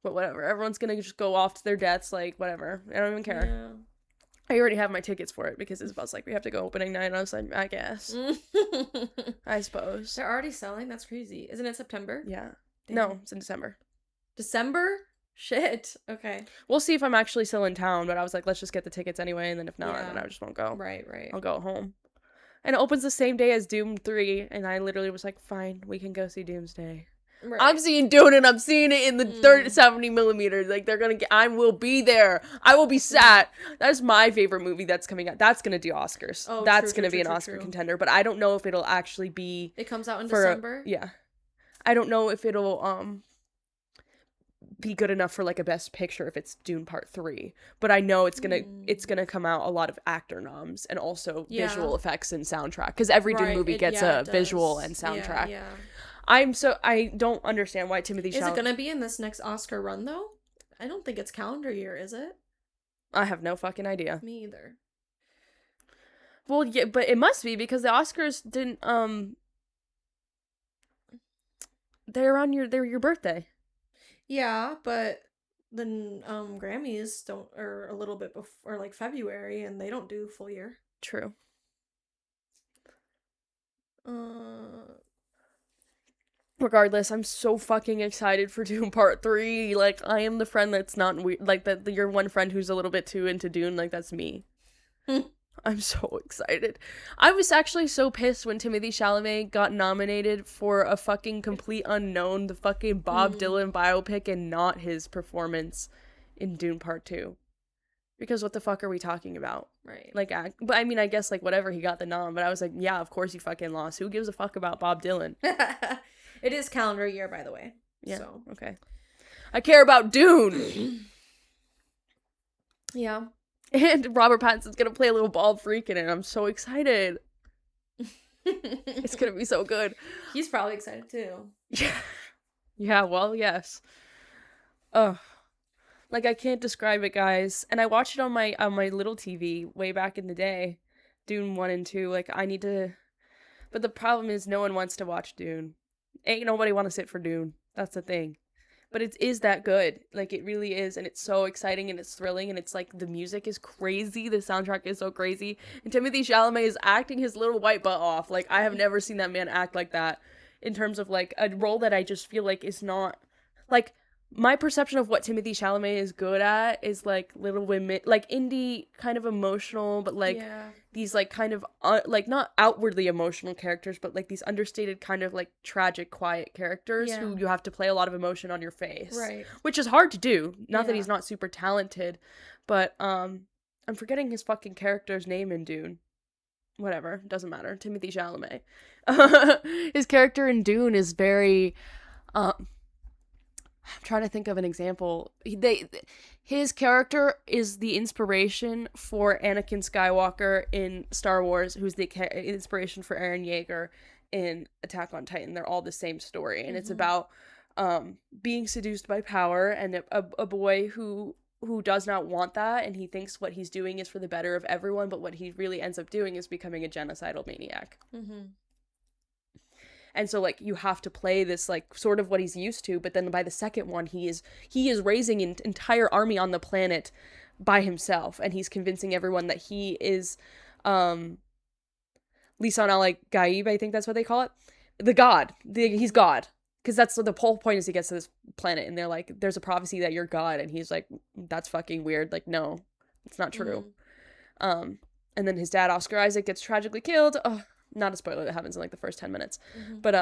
But whatever, everyone's gonna just go off to their deaths, like, whatever. I don't even care. Yeah. I already have my tickets for it, because Isabel's like, we have to go opening night, and I was like, I guess. I suppose. They're already selling? That's crazy. Isn't it September? Yeah. Damn. No, it's in December. December? Shit. Okay. We'll see if I'm actually still in town, but I was like, let's just get the tickets anyway, and then if not, then I just won't go. Right. I'll go home. And it opens the same day as Doom 3, and I literally was like, fine, we can go see Doomsday. Right. I'm seeing Dune, and I'm seeing it in the 70 millimeters. Like, they're gonna get, I will be there. I will be sat. That's my favorite movie that's coming out. That's gonna do Oscars. Oh, that's gonna be an Oscar contender, but I don't know if it'll actually be. It comes out in December? Yeah. I don't know if it'll, be good enough for, like, a Best Picture if it's Dune Part 3. But I know it's gonna come out a lot of actor noms and also visual effects and soundtrack. Because every Dune movie gets a visual and soundtrack. Yeah. I don't understand why Timothy Chalamet... Is it gonna be in this next Oscar run, though? I don't think it's calendar year, is it? I have no fucking idea. Me either. Well, yeah, but it must be because the Oscars didn't, they're your birthday. Yeah, but then Grammys are a little bit before, like February, and they don't do full year. True. Regardless, I'm so fucking excited for Dune Part 3. Like, I am the friend that's not weird. Like, your one friend who's a little bit too into Dune. Like, that's me. I'm so excited. I was actually so pissed when Timothée Chalamet got nominated for a fucking complete unknown, the fucking Bob Dylan biopic, and not his performance in Dune Part 2. Because what the fuck are we talking about? Right. Like, but I mean, I guess, like, whatever, he got the nom. But I was like, yeah, of course you fucking lost. Who gives a fuck about Bob Dylan? It is calendar year, by the way. Yeah. So. Okay. I care about Dune. Yeah. And Robert Pattinson's gonna play a little bald freak in it. I'm so excited. It's gonna be so good. He's probably excited too. Yeah. Yeah, well, yes. Ugh. Like, I can't describe it, guys. And I watched it on my little TV way back in the day. Dune 1 and 2. Like, I need to... But the problem is no one wants to watch Dune. Ain't nobody want to sit for Dune. That's the thing. But it is that good. Like, it really is. And it's so exciting and it's thrilling. And it's like, the music is crazy. The soundtrack is so crazy. And Timothée Chalamet is acting his little white butt off. Like, I have never seen that man act like that. In terms of, like, a role that I just feel like is not... Like, my perception of what Timothée Chalamet is good at is, like, Little Women... Like, indie, kind of emotional, but, like... Yeah. These, like, kind of, like, not outwardly emotional characters, but, like, these understated kind of, like, tragic, quiet characters who you have to play a lot of emotion on your face. Right. Which is hard to do. Not that he's not super talented, but, I'm forgetting his fucking character's name in Dune. Whatever. Doesn't matter. Timothée Chalamet. His character in Dune is very, I'm trying to think of an example. His character is the inspiration for Anakin Skywalker in Star Wars, who's the inspiration for Eren Yeager in Attack on Titan. They're all the same story, and it's about being seduced by power and a boy who does not want that, and he thinks what he's doing is for the better of everyone, but what he really ends up doing is becoming a genocidal maniac. And so, like, you have to play this, like, sort of what he's used to, but then by the second one, he is raising an entire army on the planet by himself, and he's convincing everyone that he is, Lisan al-Gaib, I think that's what they call it. The god. He's God. Because that's the whole point is he gets to this planet, and they're like, there's a prophecy that you're God, and he's like, that's fucking weird. Like, no, it's not true. And then his dad, Oscar Isaac, gets tragically killed. Oh, not a spoiler, that happens in like the first 10 minutes. But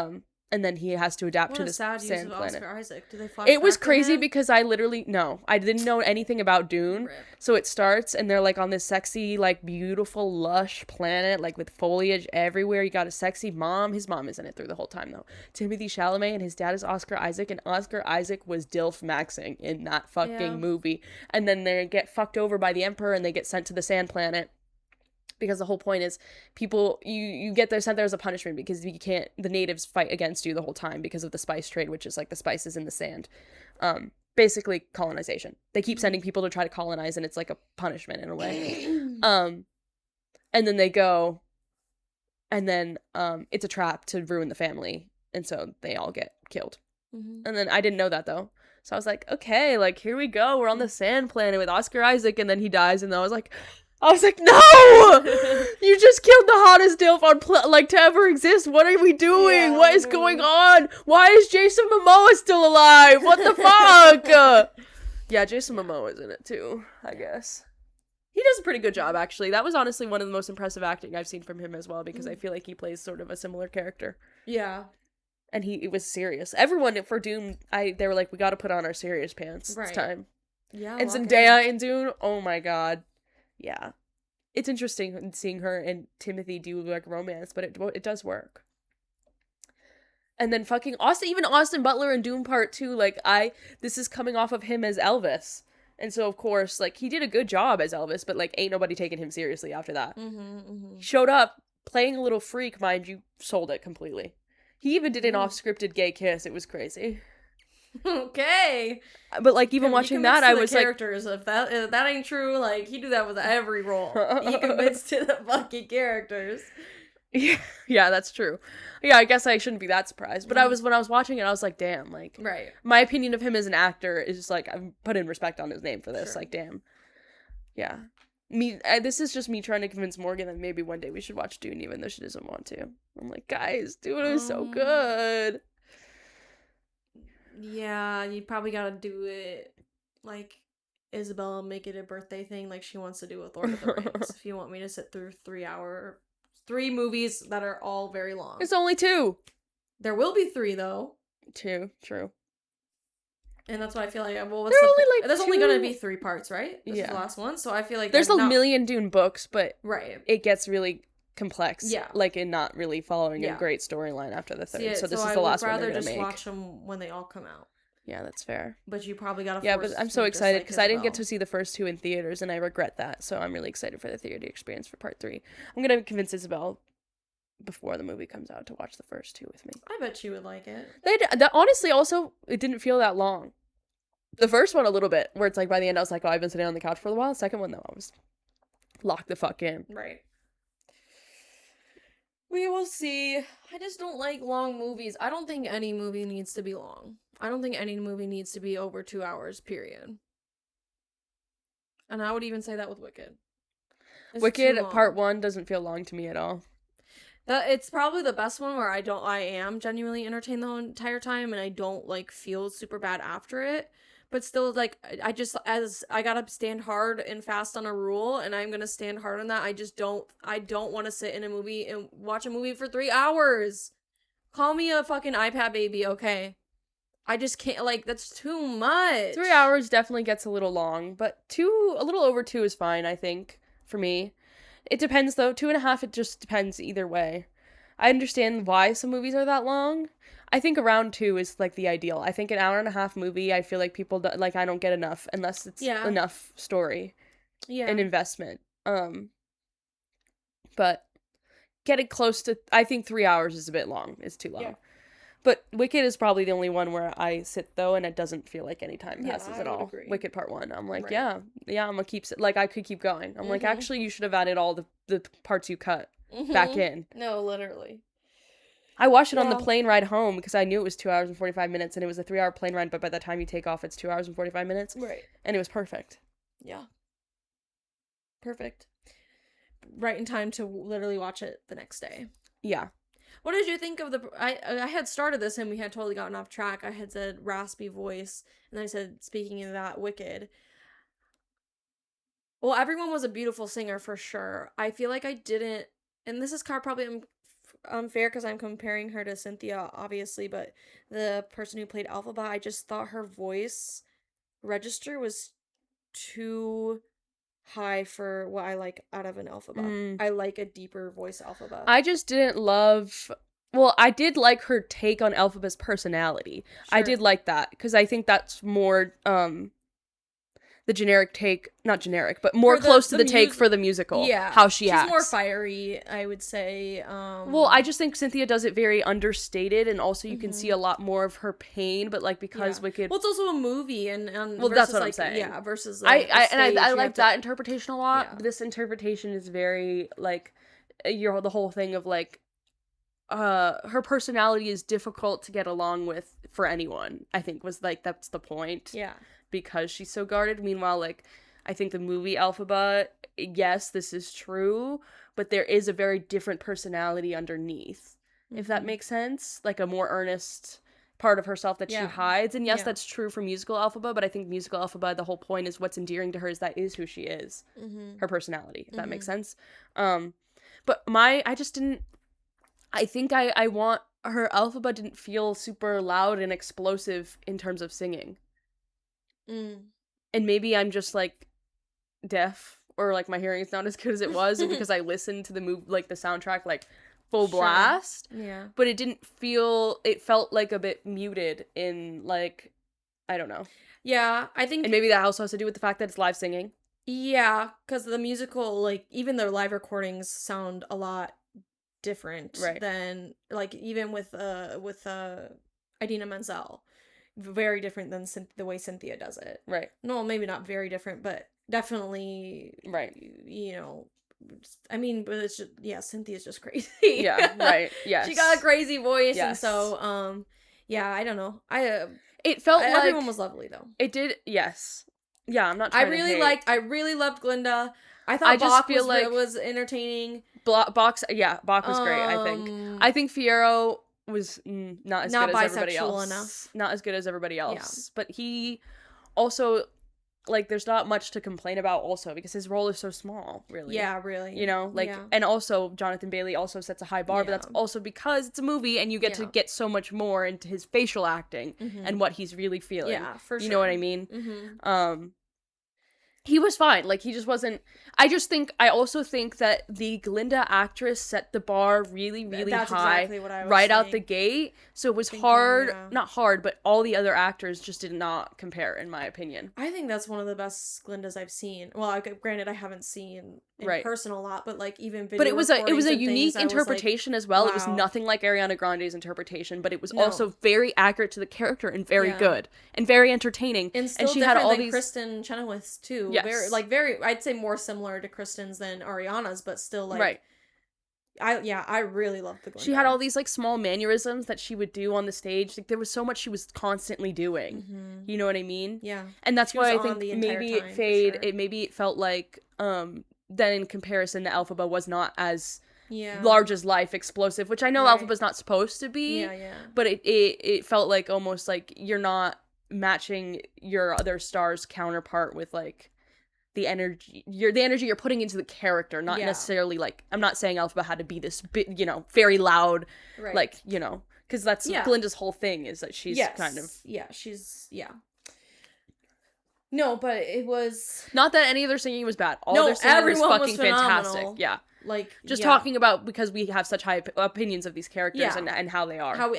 and then he has to adapt to this sand planet. Oscar Isaac. Do they It was crazy because I didn't know anything about Dune. Rip. So it starts and they're like on this sexy, like beautiful, lush planet, like with foliage everywhere. You got a sexy mom. His mom is in it through the whole time though. Timothée Chalamet, and his dad is Oscar Isaac, and Oscar Isaac was DILF maxing in that fucking movie. And then they get fucked over by the Emperor and they get sent to the sand planet. Because the whole point is people, you get there sent there as a punishment because the natives fight against you the whole time because of the spice trade, which is like the spices in the sand. Basically colonization. They keep sending people to try to colonize and it's like a punishment in a way. And then they go and then it's a trap to ruin the family. And so they all get killed. And then I didn't know that though. So I was like, okay, like here we go. We're on the sand planet with Oscar Isaac, and then he dies, and I was like, no! You just killed the hottest DILF on to ever exist. What are we doing? What is going on? Why is Jason Momoa still alive? What the fuck? Yeah, Jason Momoa is in it too, I guess. He does a pretty good job, actually. That was honestly one of the most impressive acting I've seen from him as well, because I feel like he plays sort of a similar character. Yeah. And it was serious. Everyone for Dune, they were like, we gotta put on our serious pants this time. Yeah. And Zendaya in Dune, oh my god. Yeah. It's interesting seeing her and Timothy do like romance, but it does work. And then fucking Austin Butler in Dune Part 2, like this is coming off of him as Elvis. And so of course, like he did a good job as Elvis, but like ain't nobody taking him seriously after that. He showed up playing a little freak, mind you, sold it completely. He even did an off-scripted gay kiss. It was crazy. Okay. But like even He watching commits that, to I the was like, characters. If that ain't true, like he do that with every role. He commits to the fucking characters. yeah, that's true. Yeah, I guess I shouldn't be that surprised. But when I was watching it, I was like, damn, like, Right. my opinion of him as an actor is just like, I've put in respect on his name for this. Sure. Like, damn. Yeah. This is just me trying to convince Morgan that maybe one day we should watch Dune, even though she doesn't want to. I'm like, guys, Dune is so good. Yeah, you probably gotta do it like Isabella, make it a birthday thing like she wants to do with Lord of the Rings. If you want me to sit through 3 movies that are all very long. It's only 2. There will be 3 though. 2, true. And that's why I feel like, well, there's 2... only gonna be 3 parts, right? This is the last one, so I feel like there's a million Dune books, but right, it gets really complex. Yeah, like in not really following a great storyline after the third. So this is the last one they're gonna make. I would rather just watch them when they all come out. Yeah, that's fair. But you probably gotta. Yeah, but I'm so excited because I didn't get to see the first 2 in theaters, and I regret that. So I'm really excited for the theater experience for part 3. I'm gonna convince Isabel before the movie comes out to watch the first 2 with me. I bet she would like it. That honestly, also, it didn't feel that long. The first one a little bit, where it's like by the end I was like, oh, I've been sitting on the couch for a while. The second one though, I was locked the fuck in. Right. We will see. I just don't like long movies. I don't think any movie needs to be long. I don't think any movie needs to be over 2 hours, period. And I would even say that with Wicked. Wicked Part 1 doesn't feel long to me at all. It's probably the best one where I am genuinely entertained the whole entire time and I don't like feel super bad after it. But still, like, as I gotta stand hard and fast on a rule, and I'm gonna stand hard on that. I don't want to sit in a movie and watch a movie for 3 hours. Call me a fucking iPad baby, okay? I just can't, like, that's too much. 3 hours definitely gets a little long, but a little over 2 is fine, I think, for me. It depends, though. 2.5, it just depends either way. I understand why some movies are that long. I think around 2 is, like, the ideal. I think an hour and a half movie, I feel like people, I don't get enough unless it's enough story and investment. But getting close to, I think 3 hours is a bit long. It's too long. Yeah. But Wicked is probably the only one where I sit, though, and it doesn't feel like any time passes at all. Agree. Wicked Part 1. I'm like, right. yeah, I'm gonna keep, like, I could keep going. I'm like, actually, you should have added all the parts you cut back in. No, literally. I watched it on the plane ride home because I knew it was 2 hours and 45 minutes and it was a 3 hour plane ride, but by the time you take off, it's 2 hours and 45 minutes. Right. And it was perfect. Yeah. Perfect. Right in time to literally watch it the next day. Yeah. What did you think of I had started this and we had totally gotten off track. I had said raspy voice and I said, speaking of that, Wicked. Well, everyone was a beautiful singer for sure. I feel like I didn't, and this is probably unfair because I'm comparing her to Cynthia, obviously, but the person who played Elphaba, I just thought her voice register was too high for what I like out of an Elphaba. I like a deeper voice Elphaba. I just didn't love... Well, I did like her take on Elphaba's personality. Sure. I did like that because I think that's more... the generic take, not generic, but more close to the take for the musical. Yeah. How she acts. She's more fiery, I would say. Well, I just think Cynthia does it very understated, and also you can see a lot more of her pain, but like because Wicked... Well, it's also a movie, and well, that's what I'm saying. Yeah, versus I like that interpretation a lot. Yeah. This interpretation is very, like, the whole thing of, like, her personality is difficult to get along with for anyone, I think was, like, that's the point. Yeah. Because she's so guarded. Meanwhile, like, I think the movie Elphaba, yes, this is true, but there is a very different personality underneath, if that makes sense. Like, a more earnest part of herself that she hides. And yes, that's true for musical Elphaba, but I think musical Elphaba, the whole point is what's endearing to her is that is who she is. Her personality, if that makes sense. But I just didn't... I think I want... Her Elphaba didn't feel super loud and explosive in terms of singing. And maybe I'm just, like, deaf, or, like, my hearing is not as good as it was because I listened to the the soundtrack, like, full blast. Yeah. But it felt, like, a bit muted in, like, I don't know. Yeah, I think... And maybe that also has to do with the fact that it's live singing. Yeah, because the musical, like, even their live recordings sound a lot different than, like, even with Idina Menzel. very different than the way Cynthia does it. Right. No, maybe not very different, but definitely, right. You know, I mean, but it's just, yeah, Cynthia's just crazy. Yeah, right. Yes. She got a crazy voice, yes. and so, yeah, I don't know. It felt like everyone was lovely though. It did, yes. Yeah, I'm not I trying to hate. I really loved Glinda. I thought Bach was entertaining. Bach was great, I think. I think Fiyero was not as good as everybody else. Enough. Not as good as everybody else. Yeah. But he also, like, there's not much to complain about also because his role is so small, really. Yeah, really. You know, like, and also Jonathan Bailey also sets a high bar, but that's also because it's a movie and you get to get so much more into his facial acting and what he's really feeling. Yeah, for sure. You know what I mean? He was fine. Like, he just wasn't... I also think that the Glinda actress set the bar really, really high exactly what I was saying. Out the gate. So it was hard... Yeah. Not hard, but all the other actors just did not compare, in my opinion. I think that's one of the best Glindas I've seen. Well, granted, I haven't seen in person a lot, but, like, even video But it was a unique interpretation as well. Wow. It was nothing like Ariana Grande's interpretation, but it was also very accurate to the character and very good. And very entertaining. And she had all these... Kristen Chenoweth's, too. Yes. Very, I'd say more similar to Kristen's than Ariana's, but still, like... Right. I really loved the Glinda. She had all these, like, small mannerisms that she would do on the stage. Like, there was so much she was constantly doing. You know what I mean? Yeah. And that's why I think maybe it felt like, then in comparison to Elphaba was not as large as life, explosive, which I know Elphaba's not supposed to be. Yeah. But it felt like almost like you're not matching your other star's counterpart with, like, the energy you're putting into the character, not necessarily, like, I'm not saying Elphaba had to be this bit, you know, very loud, like, you know, because that's Glinda's whole thing is that she's kind of no, but it was not that any of their singing was bad. All their singing was fucking fantastic. Yeah, like just talking about because we have such high opinions of these characters and how they are, how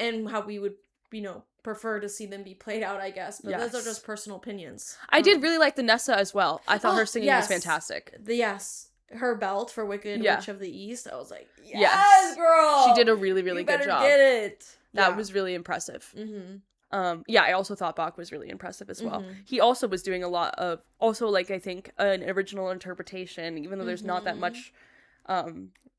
we would, you know, prefer to see them be played out, I guess. But those are just personal opinions. I did really like the Nessa as well. I thought her singing was fantastic. Her belt for Wicked Witch of the East. I was like, yes, girl. She did a really, really good job. Get it. That was really impressive. I also thought Bach was really impressive as well. He also was doing a lot of, like, I think, an original interpretation, even though there's not that much.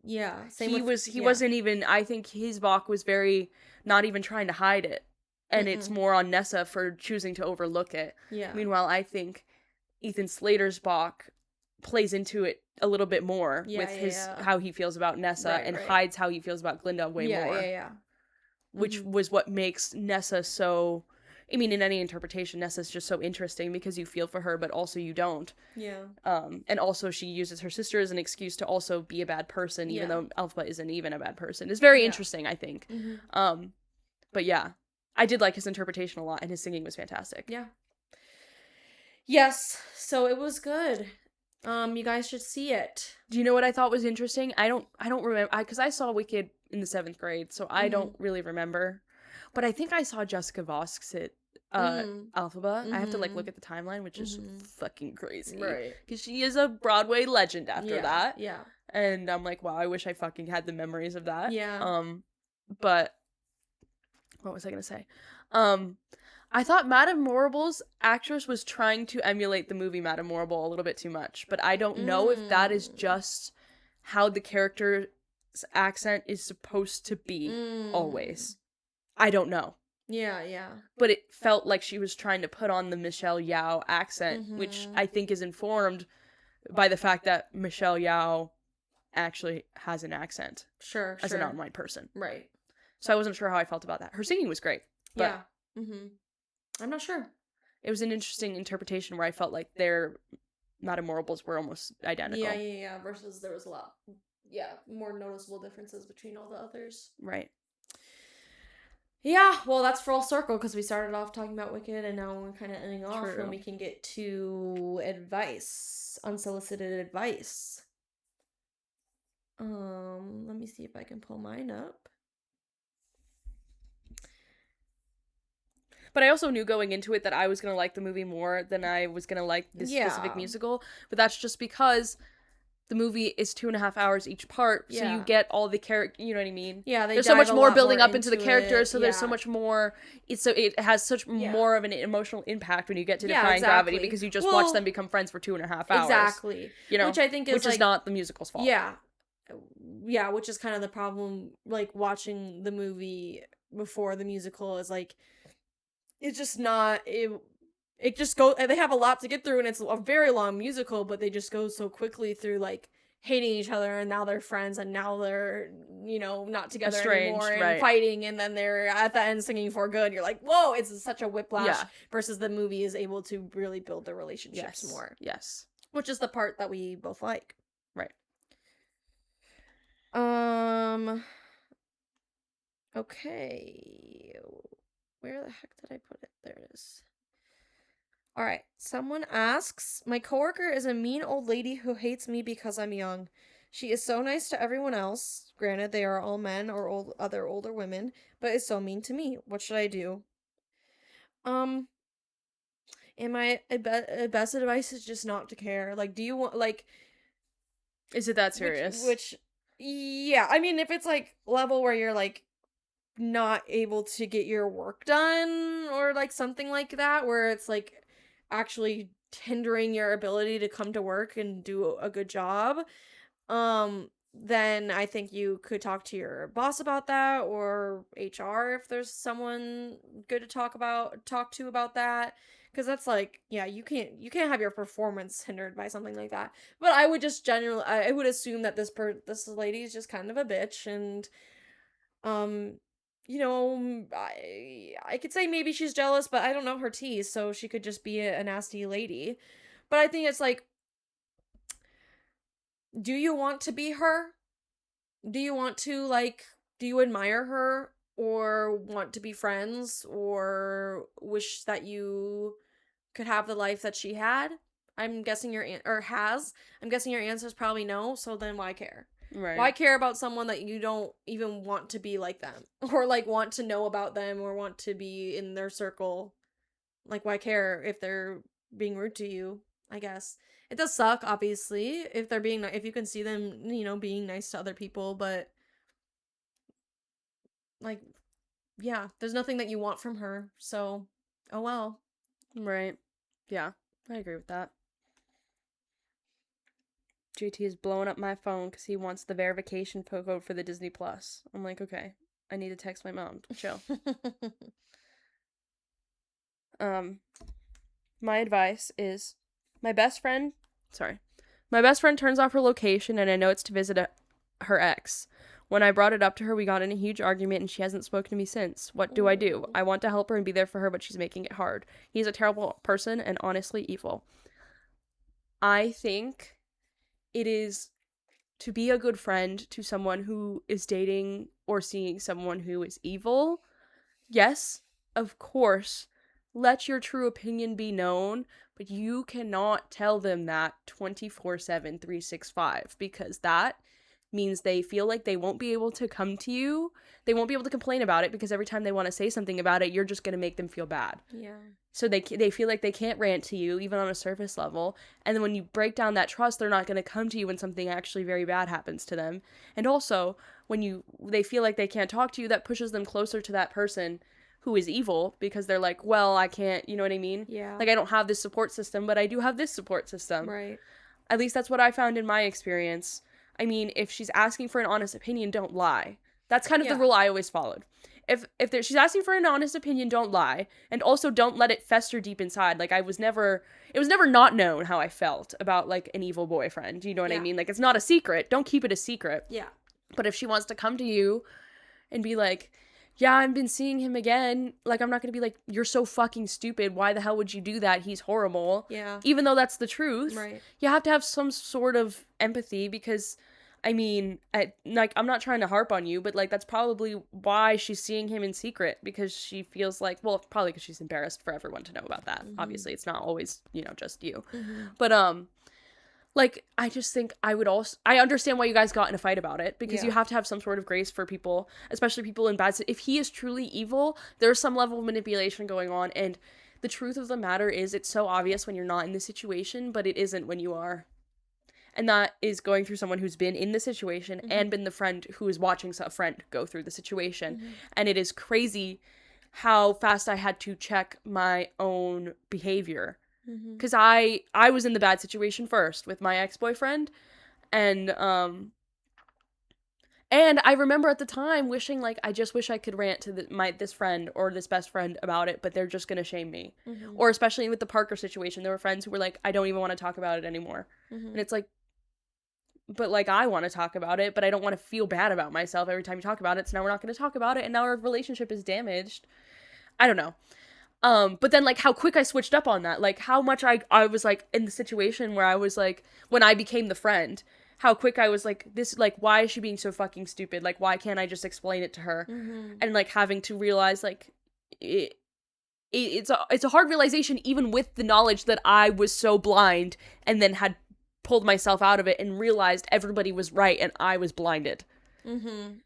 He wasn't even, I think his Bach was very, not even trying to hide it. And it's more on Nessa for choosing to overlook it. Yeah. Meanwhile, I think Ethan Slater's Bach plays into it a little bit more with his how he feels about Nessa and hides how he feels about Glinda way more. Which was what makes Nessa so... I mean, in any interpretation, Nessa's just so interesting because you feel for her, but also you don't. Yeah. And also she uses her sister as an excuse to also be a bad person, even though Elphaba isn't even a bad person. It's very interesting, I think. But yeah. I did like his interpretation a lot, and his singing was fantastic. Yeah. Yes, so it was good. You guys should see it. Do you know what I thought was interesting? I don't remember, because I saw Wicked in the 7th grade, so I don't really remember. But I think I saw Jessica Vosk's at Elphaba. I have to, like, look at the timeline, which is fucking crazy. Right. Because she is a Broadway legend after that. Yeah. And I'm like, wow, I wish I fucking had the memories of that. Yeah. But... what was I gonna say? I thought Madame Morrible's actress was trying to emulate the movie Madame Morrible a little bit too much, but I don't know if that is just how the character's accent is supposed to be always. I don't know. Yeah. But it felt like she was trying to put on the Michelle Yeoh accent, which I think is informed by the fact that Michelle Yeoh actually has an accent. Sure. As a non-white person. Right. So I wasn't sure how I felt about that. Her singing was great. But I'm not sure. It was an interesting interpretation where I felt like their Madame Morribles were almost identical. Yeah. Versus there was a lot, more noticeable differences between all the others. Right. Yeah, well, that's full circle because we started off talking about Wicked and now we're kind of ending off and we can get to advice, unsolicited advice. Let me see if I can pull mine up. But I also knew going into it that I was going to like the movie more than I was going to like this specific musical. But that's just because the movie is 2.5 hours each part, so you get all the character, you know what I mean? Yeah, there's so much more building up into the characters, so there's so much more, it has such more of an emotional impact when you get to Defying Gravity, because you just watch them become friends for 2.5 hours. Exactly. You know? Which I think is, which is not the musical's fault. Yeah. Yeah, which is kind of the problem, like, watching the movie before the musical is, like, it's just not, it just goes, they have a lot to get through, and it's a very long musical, but they just go so quickly through, like, hating each other, and now they're friends, and now they're, you know, not together anymore, and fighting, and then they're at the end singing For Good. You're like, whoa, it's such a whiplash, versus the movie is able to really build the relationships more. Yes. Which is the part that we both like. Right. Okay. Where the heck did I put it? There it is. All right. Someone asks, my coworker is a mean old lady who hates me because I'm young. She is so nice to everyone else. Granted, they are all men or other older women, but is so mean to me. What should I do? And my best advice is just not to care. Like, do you want, like, is it that serious? Which yeah, I mean, if it's, like, level where you're, like, not able to get your work done, or, like, something like that, where it's, like, actually hindering your ability to come to work and do a good job, then I think you could talk to your boss about that, or HR if there's someone good to talk to about that. Because that's, like, yeah, you can't have your performance hindered by something like that. But I would just I would assume that this lady is just kind of a bitch, and you know, I could say maybe she's jealous, but I don't know her tea, so she could just be a nasty lady. But I think it's like, do you want to be her? Do you want to, like, do you admire her, or want to be friends, or wish that you could have the life that she had? I'm guessing I'm guessing your answer is probably no, so then why care? Right. Why care about someone that you don't even want to be like them, or, like, want to know about them, or want to be in their circle? Like, why care if they're being rude to you? I guess it does suck, obviously, if they're being, if you can see them, you know, being nice to other people, but, like, yeah, there's nothing that you want from her, so, oh well. Right. Yeah, I agree with that. JT is blowing up my phone because he wants the verification code for the Disney Plus. I'm like, okay, I need to text my mom. Chill. My advice is, my best friend turns off her location, and I know it's to visit her ex. When I brought it up to her, we got in a huge argument, and she hasn't spoken to me since. What do I do? I want to help her and be there for her, but she's making it hard. He's a terrible person and honestly evil. I think it is to be a good friend to someone who is dating or seeing someone who is evil. Yes, of course, let your true opinion be known, but you cannot tell them that 24/7, 365, because that means they feel like they won't be able to come to you. They won't be able to complain about it, because every time they want to say something about it, you're just going to make them feel bad. Yeah. So they feel like they can't rant to you, even on a surface level. And then when you break down that trust, they're not going to come to you when something actually very bad happens to them. And also, when they feel like they can't talk to you, that pushes them closer to that person who is evil, because they're like, well, I can't, you know what I mean? Yeah. Like, I don't have this support system, but I do have this support system. Right. At least that's what I found in my experience. I mean, if she's asking for an honest opinion, don't lie. That's kind of the rule I always followed. If she's asking for an honest opinion, don't lie. And also don't let it fester deep inside. Like, it was never not known how I felt about, like, an evil boyfriend. You know what I mean? Like, it's not a secret. Don't keep it a secret. Yeah. But if she wants to come to you and be like, yeah, I've been seeing him again, like, I'm not gonna be like, you're so fucking stupid, why the hell would you do that? He's horrible. Yeah. Even though that's the truth. Right. You have to have some sort of empathy, because, I mean, I'm not trying to harp on you, but, like, that's probably why she's seeing him in secret, because she feels like, well, probably because she's embarrassed for everyone to know about that. Mm-hmm. Obviously, it's not always, just you. Mm-hmm. But, like, I just think I understand why you guys got in a fight about it, because you have to have some sort of grace for people, especially people in bad. If he is truly evil, there's some level of manipulation going on, and the truth of the matter is, it's so obvious when you're not in the situation, but it isn't when you are. And that is going through someone who's been in the situation and been the friend who is watching a friend go through the situation. And it is crazy how fast I had to check my own behavior. Because I was in the bad situation first with my ex-boyfriend. And I remember at the time wishing, like, I just wish I could rant to this friend or this best friend about it, but they're just gonna shame me. Or especially with the Parker situation, there were friends who were like, I don't even want to talk about it anymore. And it's like, but, like, I want to talk about it, but I don't want to feel bad about myself every time you talk about it, so now we're not going to talk about it, and now our relationship is damaged. I don't know. But then, like, how quick I switched up on that, like, how much I was, like, in the situation where I was, like, when I became the friend, how quick I was, like, this, like, why is she being so fucking stupid? Like, why can't I just explain it to her? And, like, having to realize, like, it's a hard realization, even with the knowledge that I was so blind, and then had pulled myself out of it and realized everybody was right and I was blinded.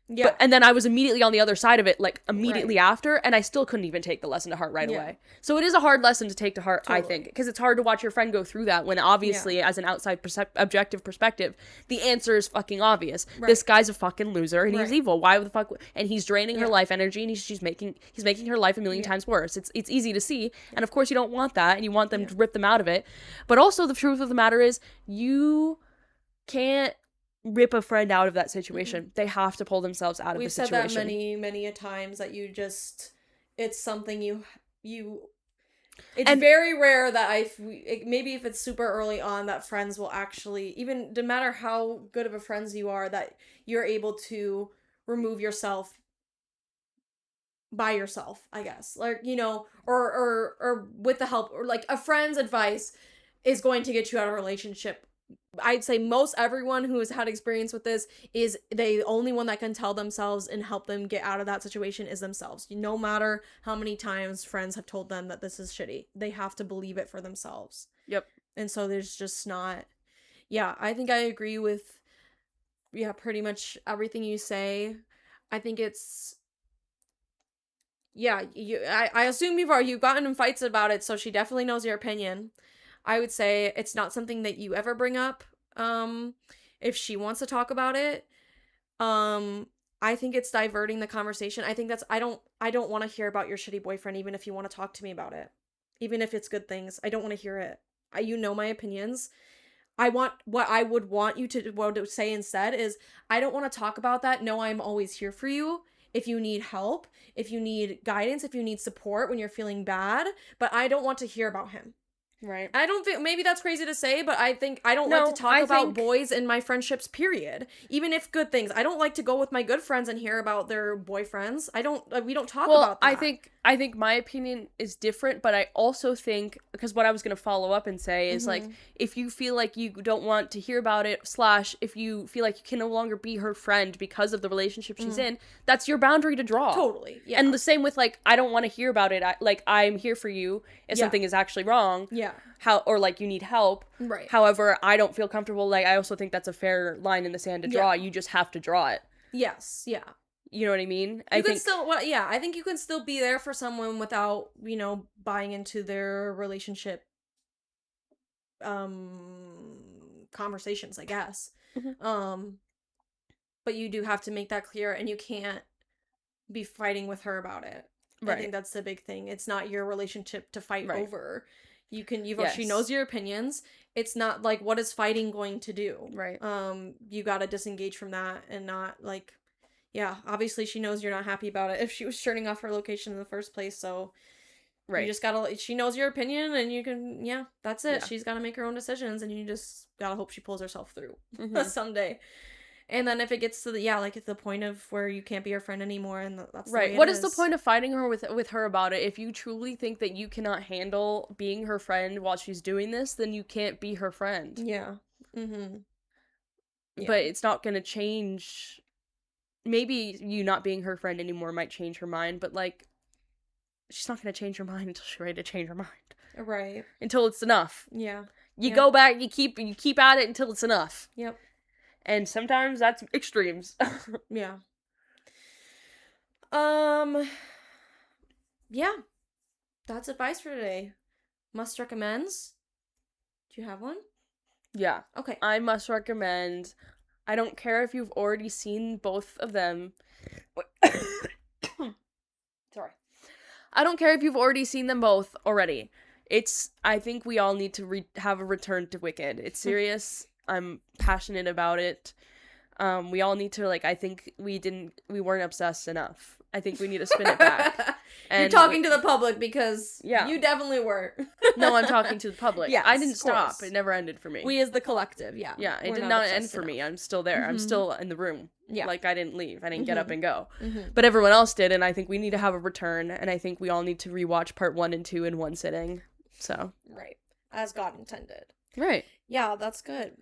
Yeah. And then I was immediately on the other side of it, like, immediately after, and I still couldn't even take the lesson to heart right away. So it is a hard lesson to take to heart, I think, because it's hard to watch your friend go through that when obviously, as an outside objective perspective, the answer is fucking obvious. This guy's a fucking loser and he's evil. Why the fuck? And he's draining her life energy, and he's making her life a million times worse. It's easy to see, and of course you don't want that, and you want them to rip them out of it. But also the truth of the matter is, you can't rip a friend out of that situation. They have to pull themselves out of the situation. We've said that many a times, that you just, it's something it's very rare that maybe if it's super early on, that friends will actually, even no matter how good of a friends you are, that you're able to remove yourself by yourself, I guess, like, you know, or with the help, or like a friend's advice is going to get you out of a relationship. I'd say most everyone who has had experience with this is the only one that can tell themselves and help them get out of that situation is themselves. No matter how many times friends have told them that this is shitty, they have to believe it for themselves. Yep. And so there's just not, I think I agree with, pretty much everything you say. I think it's, I assume you've gotten in fights about it, so she definitely knows your opinion. I would say it's not something that you ever bring up. If she wants to talk about it, I think it's diverting the conversation. I think I don't want to hear about your shitty boyfriend, even if you want to talk to me about it. Even if it's good things, I don't want to hear it. You know my opinions. What I would want you to say instead is, I don't want to talk about that. No, I'm always here for you. If you need help, if you need guidance, if you need support when you're feeling bad, but I don't want to hear about him. Right. I don't think, maybe that's crazy to say, but I think I don't like to talk about boys in my friendships, period. Even if good things. I don't like to go with my good friends and hear about their boyfriends. We don't talk about that. I think my opinion is different, but I also think, because what I was going to follow up and say is, like, if you feel like you don't want to hear about it, / if you feel like you can no longer be her friend because of the relationship she's in, that's your boundary to draw. Totally. Yeah. And the same with, like, I don't want to hear about it. I'm here for you if something is actually wrong. Yeah. Or like you need help. Right. However, I don't feel comfortable. Like, I also think that's a fair line in the sand to draw. You just have to draw it. Yes. Yeah. You know what I mean? I think you can still be there for someone without, buying into their relationship conversations, I guess. But you do have to make that clear, and you can't be fighting with her about it. Right. I think that's the big thing. It's not your relationship to fight over. She knows your opinions. It's not like, what is fighting going to do? Right. You gotta disengage from that and not, like, obviously she knows you're not happy about it if she was turning off her location in the first place, so you just gotta, she knows your opinion, and you can, that's it. She's gotta make her own decisions, and you just gotta hope she pulls herself through someday. And then if it gets to the point of where you can't be her friend anymore, and that's the way what is the point of fighting her with her about it? If you truly think that you cannot handle being her friend while she's doing this, then you can't be her friend. Yeah. But it's not gonna change. Maybe you not being her friend anymore might change her mind, but, like, she's not gonna change her mind until she's ready to change her mind. Right. Until it's enough. Yeah. You go back, you keep at it until it's enough. Yep. And sometimes that's extremes. Yeah. Yeah. That's advice for today. Must recommends. Do you have one? Yeah. Okay. I must recommend. I don't care if you've already seen both of them. Sorry. I don't care if you've already seen them both already. I think we all need to have a return to Wicked. It's serious. I'm passionate about it. We all need to, like, I think we weren't obsessed enough. I think we need to spin it back. You're talking to the public because you definitely were. No, I'm talking to the public. Yes, I didn't stop. It never ended for me. We as the collective, yeah. Yeah, it did not end for me. I'm still there. Mm-hmm. I'm still in the room. Yeah. Like, I didn't leave. I didn't get up and go. Mm-hmm. But everyone else did, and I think we need to have a return, and I think we all need to rewatch part 1 and 2 in one sitting. So. Right. As God intended. Right. Yeah, that's good.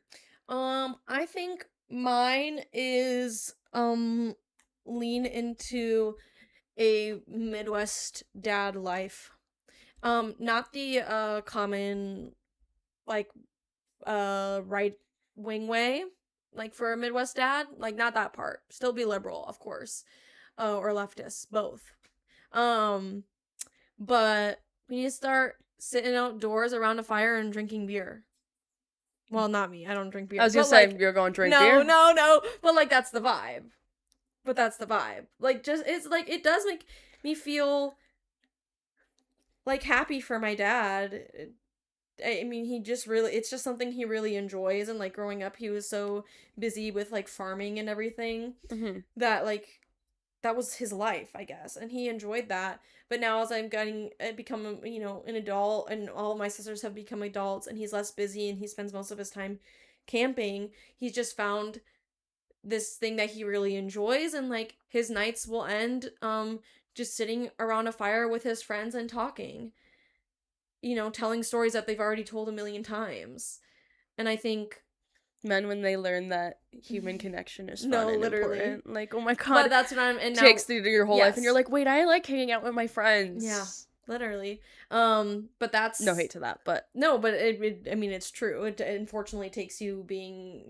I think mine is, lean into a Midwest dad life. Not the, common, like, right wing way, like, for a Midwest dad. Like, not that part. Still be liberal, of course. Or leftist, both. But we need to start sitting outdoors around a fire and drinking beer. Well, not me. I don't drink beer. I was gonna say, you're going to drink beer? No. But, like, that's the vibe. Like, just, it's, like, it does make me feel, like, happy for my dad. I mean, it's just something he really enjoys. And, like, growing up, he was so busy with, like, farming and everything that, like, that was his life, I guess. And he enjoyed that. But now as I'm become, an adult, and all of my sisters have become adults, and he's less busy and he spends most of his time camping, he's just found this thing that he really enjoys. And, like, his nights will end just sitting around a fire with his friends and talking. Telling stories that they've already told a million times. And I think men, when they learn that human connection is fun and literally important, like, oh my god, but that's what and now, takes through your whole life, and you're like, wait, I like hanging out with my friends. Yeah, literally. But that's no hate to that, but no, but I mean, it's true. It unfortunately takes you being,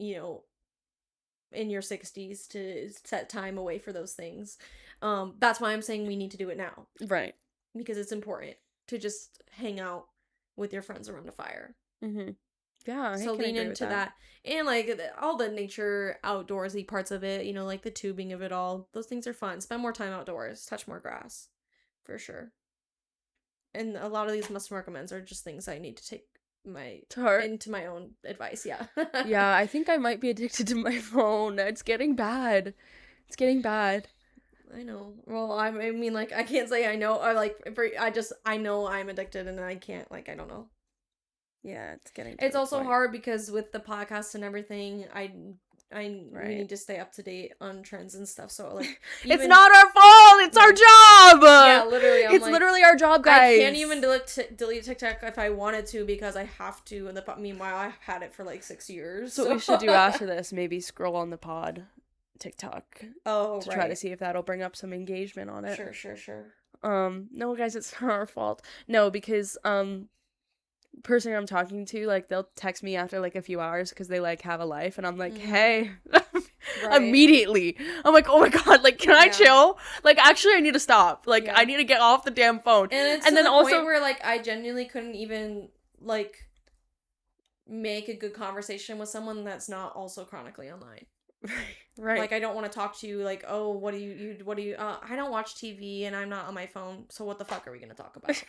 in your 60s to set time away for those things. That's why I'm saying we need to do it now, right? Because it's important to just hang out with your friends around a fire. Yeah, so lean into that. And, like, all the nature outdoorsy parts of it, like the tubing of it all, those things are fun. Spend more time outdoors, touch more grass, for sure. And a lot of these must recommends are just things I need to take into my own advice. Yeah. Yeah, I think I might be addicted to my phone. It's getting bad. I know. Well, I mean, like, I can't say I know. I know I'm addicted, and I can't, like, I don't know. Yeah, it's getting. It's also hard because with the podcast and everything, we need to stay up to date on trends and stuff. So, like, it's not our fault. It's our job. Yeah, literally. It's literally our job, guys. I can't even delete TikTok if I wanted to because I have to. And meanwhile, I've had it for like 6 years. So what we should do after this, maybe scroll on the pod TikTok. To try to see if that'll bring up some engagement on it. Sure. No, guys, it's not our fault. No, because person I'm talking to, like, they'll text me after like a few hours because they like have a life, and I'm like, hey, immediately I'm like, oh my god, like, can I chill? Like, actually I need to stop, like, I need to get off the damn phone. And then also point where, like, I genuinely couldn't even, like, make a good conversation with someone that's not also chronically online. Right. Like, I don't want to talk to you, like, oh, what do you, I don't watch TV and I'm not on my phone, so what the fuck are we gonna talk about?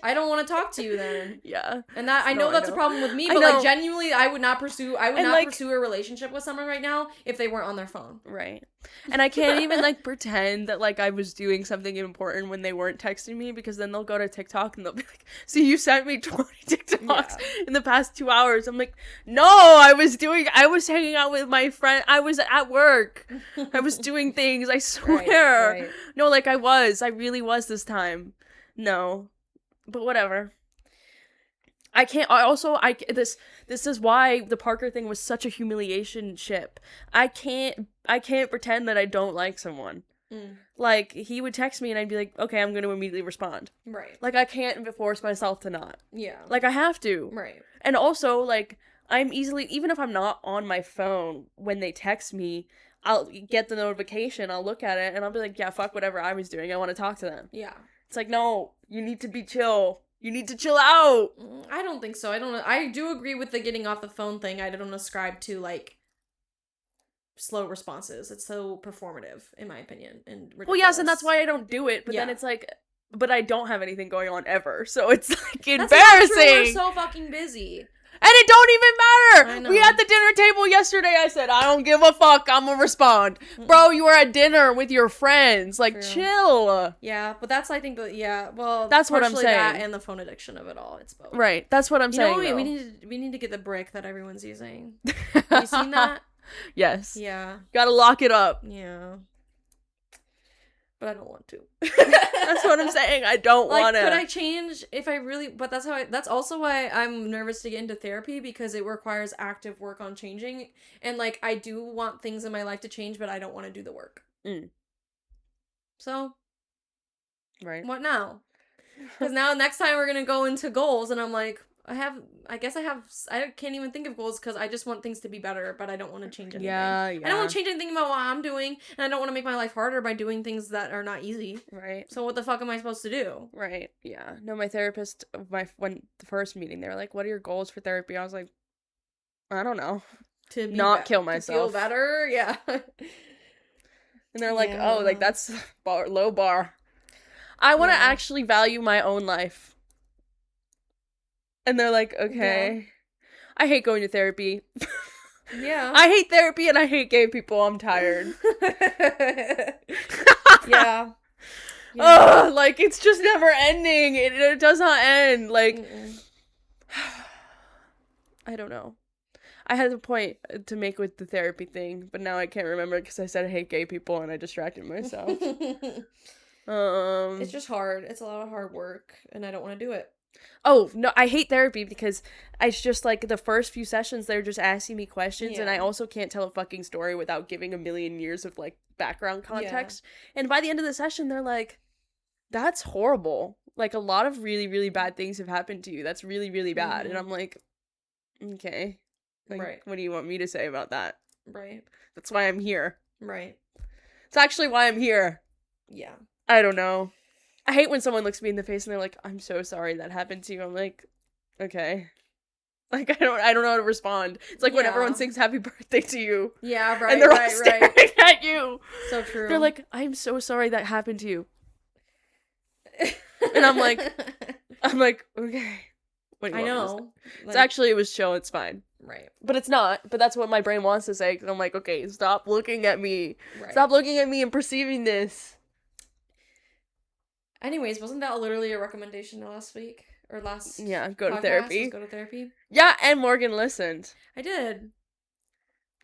I don't want to talk to you then. Yeah. And that, I know that's a problem with me, but, like, genuinely, I would not pursue a relationship with someone right now if they weren't on their phone. Right. And I can't even, like, pretend that, like, I was doing something important when they weren't texting me, because then they'll go to TikTok and they'll be like, so you sent me 20 TikToks in the past 2 hours. I'm like, no, I was hanging out with my friend. I was at work. I was doing things, I swear. Right. No, like, I really was this time. No. But whatever. I can't, this is why the Parker thing was such a humiliation ship. I can't pretend that I don't like someone. Like, he would text me and I'd be like, okay, I'm going to immediately respond. Right. Like, I can't force myself to not. Yeah. Like, I have to. Right. And also, like, I'm easily, even if I'm not on my phone when they text me, I'll get the notification, I'll look at it, and I'll be like, yeah, fuck whatever I was doing, I want to talk to them. Yeah. It's like, no, you need to be chill. You need to chill out. I don't think so. I do agree with the getting off the phone thing. I don't ascribe to, like, slow responses. It's so performative, in my opinion. And ridiculous. Well, yes, and that's why I don't do it. But then it's like, but I don't have anything going on ever. So it's, like, embarrassing. That's not true. We're so fucking busy. And it don't even matter. I know. We at the dinner table yesterday, I said, I don't give a fuck. I'm gonna respond. Bro, you were at dinner with your friends. Like, chill. Yeah, but that's, I think, well, that's what I'm saying. That and the phone addiction of it all. It's both. Right. That's what I'm saying. You know, we need to get the brick that everyone's using. Have you seen that? Yes. Yeah. Gotta lock it up. Yeah. But I don't want to. That's what I'm saying. I don't want to. Could I change if I really... But that's also why I'm nervous to get into therapy, because it requires active work on changing. And, like, I do want things in my life to change, but I don't want to do the work. So... Right. What now? Because now next time we're going to go into goals, and I'm like... I can't even think of goals because I just want things to be better, but I don't want to change anything. Yeah. I don't want to change anything about what I'm doing, and I don't want to make my life harder by doing things that are not easy. Right. So what the fuck am I supposed to do? Right. Yeah. No, my therapist, when the first meeting, they were like, what are your goals for therapy? I was like, I don't know. To not kill myself. To feel better? Yeah. And they're like, oh, like, that's low bar. I want to actually value my own life. And they're like, okay. Yeah. I hate going to therapy. Yeah. I hate therapy and I hate gay people. I'm tired. Yeah. Ugh, like, it's just never ending. It does not end. Like, I don't know. I had a point to make with the therapy thing, but now I can't remember because I said I hate gay people and I distracted myself. It's just hard. It's a lot of hard work and I don't want to do it. Oh, no, I hate therapy because it's just, like, the first few sessions, they're just asking me questions, and I also can't tell a fucking story without giving a million years of, like, background context. Yeah. And by the end of the session, they're like, that's horrible. Like, a lot of really, really bad things have happened to you. That's really, really bad. And I'm like, okay. Like, what do you want me to say about that? Right. That's why I'm here. Right. It's actually why I'm here. Yeah. I don't know. I hate when someone looks me in the face and they're like, I'm so sorry that happened to you. I'm like, okay. Like, I don't know how to respond. It's like when everyone sings happy birthday to you. Yeah, right, and they're all staring at you. So true. They're like, I'm so sorry that happened to you. And I'm like, okay. What do you want me to say? Like, it was chill, it's fine. Right. But it's not. But that's what my brain wants to say. Because I'm like, okay, stop looking at me. Right. Stop looking at me and perceiving this. Anyways, wasn't that literally a recommendation last week? Or last Yeah, go to therapy. Go to therapy? Yeah, and Morgan listened. I did.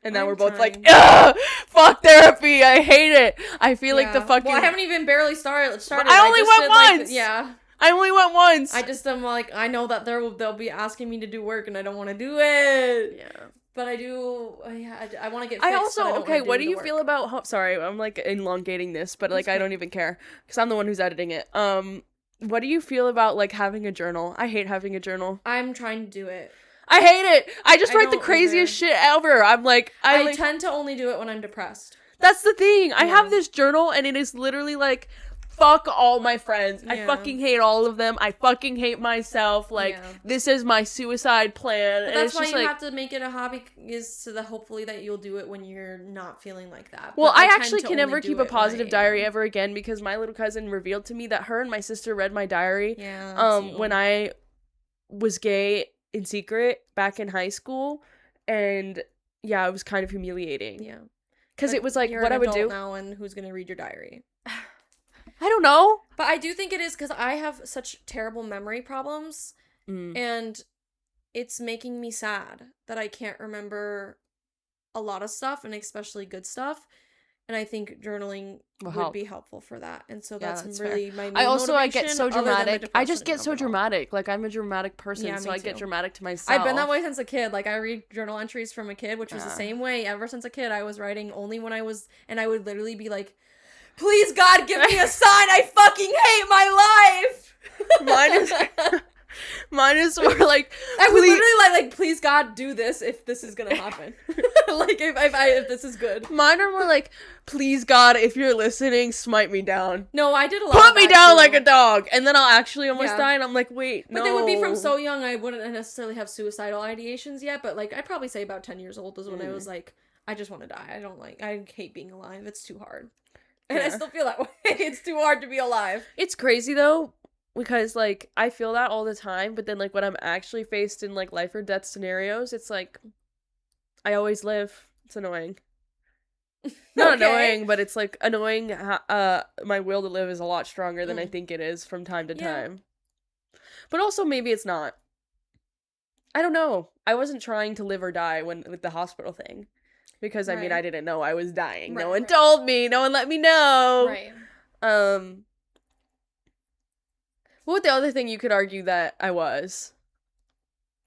And now we're both like, ugh, fuck therapy, I hate it. I feel like the fucking... Well, I haven't even barely started. I only went once! Yeah. I only went once. I'm like, I know that they'll be asking me to do work and I don't want to do it. Yeah. But I do, I want to get fixed. I also, okay, what do you feel about, sorry, I'm like elongating this, but like, I don't even care. Because I'm the one who's editing it. What do you feel about like having a journal? I hate having a journal. I'm trying to do it. I hate it. I just write the craziest shit ever. I'm like, I tend to only do it when I'm depressed. That's the thing. I have this journal and it is literally like, fuck all my friends. Yeah. I fucking hate all of them. I fucking hate myself. Like, this is my suicide plan. But that's why you have to make it a hobby, is so that hopefully that you'll do it when you're not feeling like that. Well, I actually can never keep a positive diary ever again because my little cousin revealed to me that her and my sister read my diary when I was gay in secret back in high school. And yeah, it was kind of humiliating. Yeah. Because it was like what I would do. Now, and who's going to read your diary? I don't know. But I do think it is because I have such terrible memory problems and it's making me sad that I can't remember a lot of stuff and especially good stuff. And I think journaling would be helpful for that. And so that's really my main motivation. I get so dramatic. I just get so dramatic. Like, I'm a dramatic person, so I get dramatic to myself. I've been that way since a kid. Like, I read journal entries from a kid, which was the same way ever since a kid. I was writing only when I was, and I would literally be like, please, God, give me a sign. I fucking hate my life. Mine is more like, I would literally like, please God, do this if this is gonna happen. Like, if this is good. Mine are more like, please God, if you're listening, smite me down. No, I did a lot. Put me down like a dog, and then I'll actually almost die, and I'm like, wait, but no. they would be from so young. I wouldn't necessarily have suicidal ideations yet, but like, I'd probably say about 10 years old is when I was like, I just want to die. I hate being alive. It's too hard, and I still feel that way. It's too hard to be alive. It's crazy though. Because, like, I feel that all the time, but then, like, when I'm actually faced in, like, life or death scenarios, it's like, I always live. It's annoying. Not annoying, but it's, like, annoying. My will to live is a lot stronger than I think it is from time to time. But also, maybe it's not. I don't know. I wasn't trying to live or die with the hospital thing. Because, I mean, I didn't know I was dying. No one told me. No one let me know. Right. What the other thing you could argue that I was?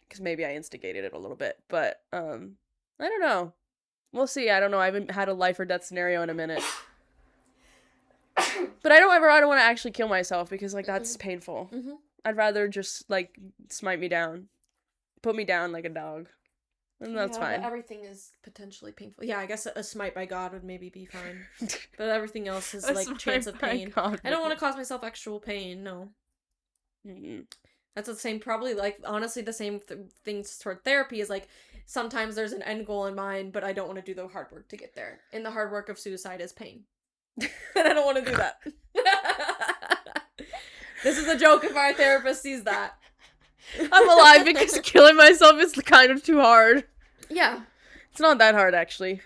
Because maybe I instigated it a little bit, but, I don't know. We'll see. I don't know. I haven't had a life or death scenario in a minute. But I don't want to actually kill myself because, like, that's painful. Mm-hmm. I'd rather just, like, smite me down. Put me down like a dog. And that's fine. But everything is potentially painful. Yeah, I guess a smite by God would maybe be fine. But everything else is, like, chance of pain. I don't want to cause myself actual pain, no. Mm-hmm. That's the same, probably, like, honestly, the same things toward therapy is, like, sometimes there's an end goal in mind, but I don't want to do the hard work to get there. And the hard work of suicide is pain. And I don't want to do that. This is a joke if our therapist sees that. I'm alive because killing myself is kind of too hard. Yeah. It's not that hard, actually.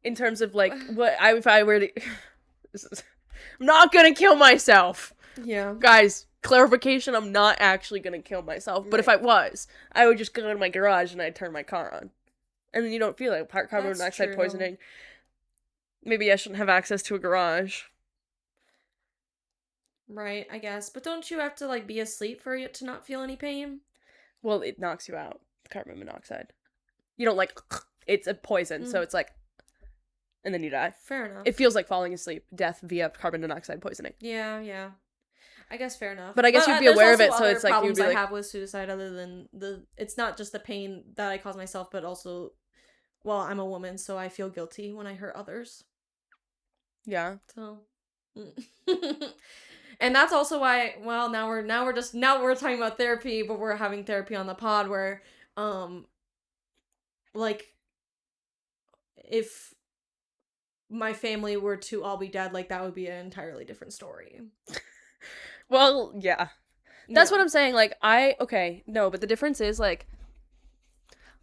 In terms of, like, if I were to... I'm not gonna kill myself. Yeah. Guys, clarification, I'm not actually gonna kill myself. But if I was, I would just go in my garage and I'd turn my car on. And then you don't feel like carbon monoxide poisoning. Maybe I shouldn't have access to a garage. Right, I guess. But don't you have to, like, be asleep for it to not feel any pain? Well, it knocks you out. Carbon monoxide. You don't, like, it's a poison, so it's like, and then you die. Fair enough. It feels like falling asleep. Death via carbon monoxide poisoning. Yeah. I guess fair enough. But I guess you'd be aware of it, so it's like you'd be like... I have with suicide other than it's not just the pain that I cause myself, but also, well, I'm a woman, so I feel guilty when I hurt others. Yeah. So... And that's also why, well, now we're talking about therapy, but we're having therapy on the pod where, like, if my family were to all be dead, like, that would be an entirely different story. Well, yeah. That's what I'm saying, like, but the difference is, like,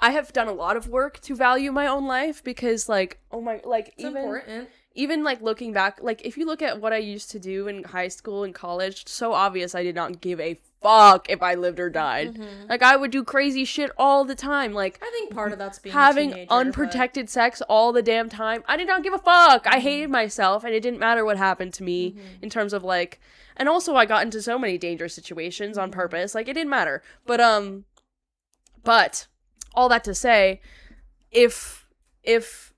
I have done a lot of work to value my own life because, like, it's important. Even, like, looking back, like, if you look at what I used to do in high school and college, so obvious I did not give a fuck if I lived or died. Mm-hmm. Like, I would do crazy shit all the time. Like, I think part of that's being having a teenager, unprotected sex all the damn time. I did not give a fuck. I hated myself, and it didn't matter what happened to me in terms of, like... And also, I got into so many dangerous situations on purpose. Like, it didn't matter. But all that to say, if if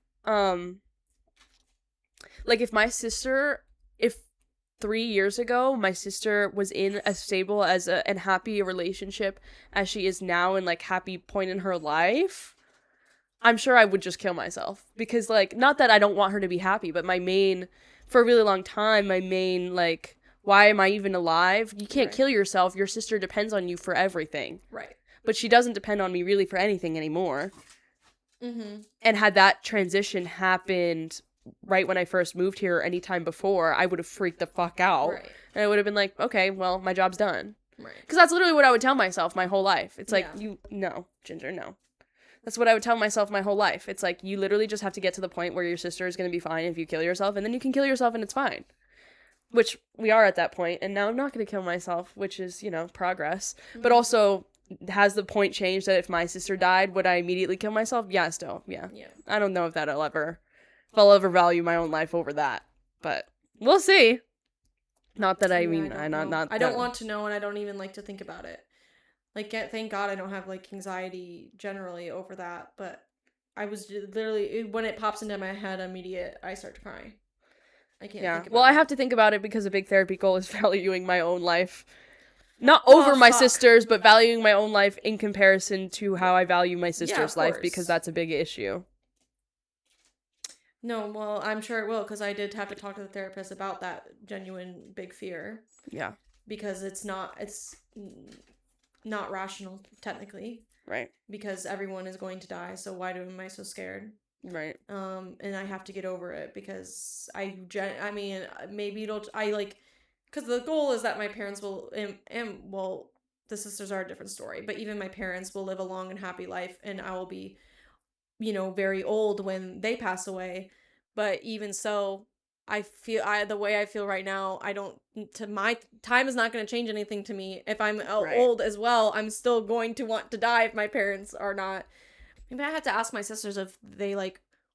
3 years ago my sister was in as stable as and happy a relationship as she is now, and, like, happy point in her life, I'm sure I would just kill myself. Because, like, not that I don't want her to be happy, but for a really long time, like, why am I even alive? You can't kill yourself. Your sister depends on you for everything. Right. But she doesn't depend on me really for anything anymore. Mm-hmm. And had that transition happened right when I first moved here or any time before, I would have freaked the fuck out. Right. And I would have been like, okay, well, my job's done. Right. Because that's literally what I would tell myself my whole life. It's like, no, Ginger, no. That's what I would tell myself my whole life. It's like, you literally just have to get to the point where your sister is going to be fine if you kill yourself, and then you can kill yourself and it's fine. Which we are at that point, and now I'm not going to kill myself, which is, progress. Mm-hmm. But also, has the point changed that if my sister died, would I immediately kill myself? Yeah, still, yeah. I don't know if I'll ever value my own life over that, but we'll see. Not that I don't want to know, and I don't even like to think about it. Like, thank God I don't have, like, anxiety generally over that, but I was literally, when it pops into my head I start to cry. I can't think about it. Well, I have to think about it because a big therapy goal is valuing my own life. Not over my sister's, but valuing my own life in comparison to how I value my sister's life, because that's a big issue. No, well, I'm sure it will, because I did have to talk to the therapist about that genuine big fear. Yeah. Because it's not rational, technically. Right. Because everyone is going to die, so why am I so scared? Right. And I have to get over it, because maybe because the goal is that my parents will, well, the sisters are a different story, but even my parents will live a long and happy life, and I will be, very old when they pass away. But even so, the way I feel right now, my time is not going to change anything to me. If I'm old as well, I'm still going to want to die if my parents are not. Maybe I had to ask my sisters if they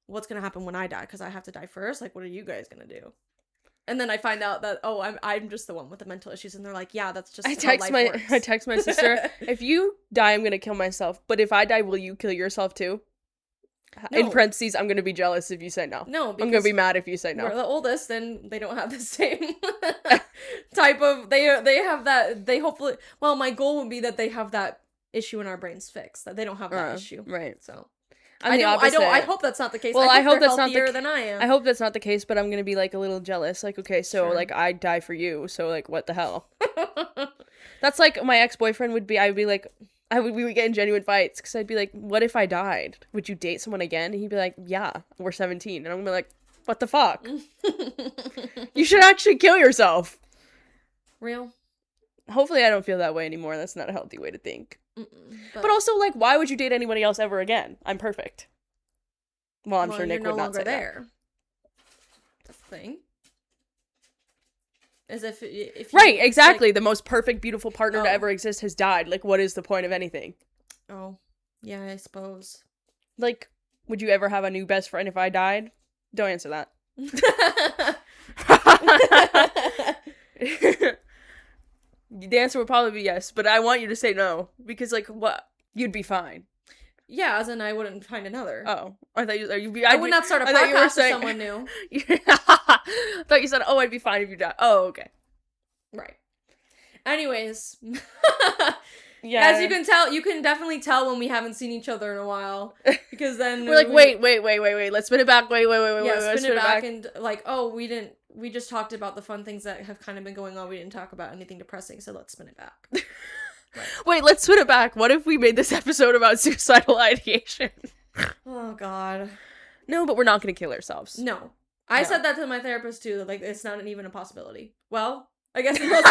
what's going to happen when I die, because I have to die first. Like, what are you guys going to do? And then I find out that, I'm just the one with the mental issues, and they're like, yeah, that's just how life works. I text my sister, if you die, I'm going to kill myself. But if I die, will you kill yourself too? No. In parentheses, I'm going to be jealous if you say no. No, I'm going to be mad if you say no. We're the oldest, and they don't have the same type of, they have that, they hopefully, well, my goal would be that they have that issue in our brains fixed, that they don't have that issue. Right. So. I hope that's not the case. Well, I hope that's not healthier than I am. I hope that's not the case, but I'm gonna be a little jealous. Okay, so sure. I die for you, so what the hell? That's my ex-boyfriend would be. We would get in genuine fights, because I'd be like, what if I died? Would you date someone again? And he'd be like, yeah, we're 17, and I'm gonna be like, what the fuck? You should actually kill yourself. Real. Hopefully, I don't feel that way anymore. That's not a healthy way to think. But also, why would you date anybody else ever again? I'm perfect. Well, I'm sure Nick would not say there. That's the thing. As if right, exactly. The most perfect, beautiful partner to ever exist has died. What is the point of anything? Oh, yeah, I suppose. Would you ever have a new best friend if I died? Don't answer that. The answer would probably be yes, but I want you to say no, because what? You'd be fine. Yeah, as in I wouldn't find another. Oh, I thought I would not start a podcast with someone new. I thought you said, I'd be fine if you died. Oh, okay. Right. Anyways. Yeah. As you can tell, you can definitely tell when we haven't seen each other in a while, because then we're wait, let's spin it back, wait, spin it back, and we just talked about the fun things that have kind of been going on. We didn't talk about anything depressing, so let's spin it back. Right. Wait, let's spin it back. What if we made this episode about suicidal ideation? Oh, God. No, but we're not going to kill ourselves. No. I said that to my therapist, too. It's not even a possibility. Well, I guess it was.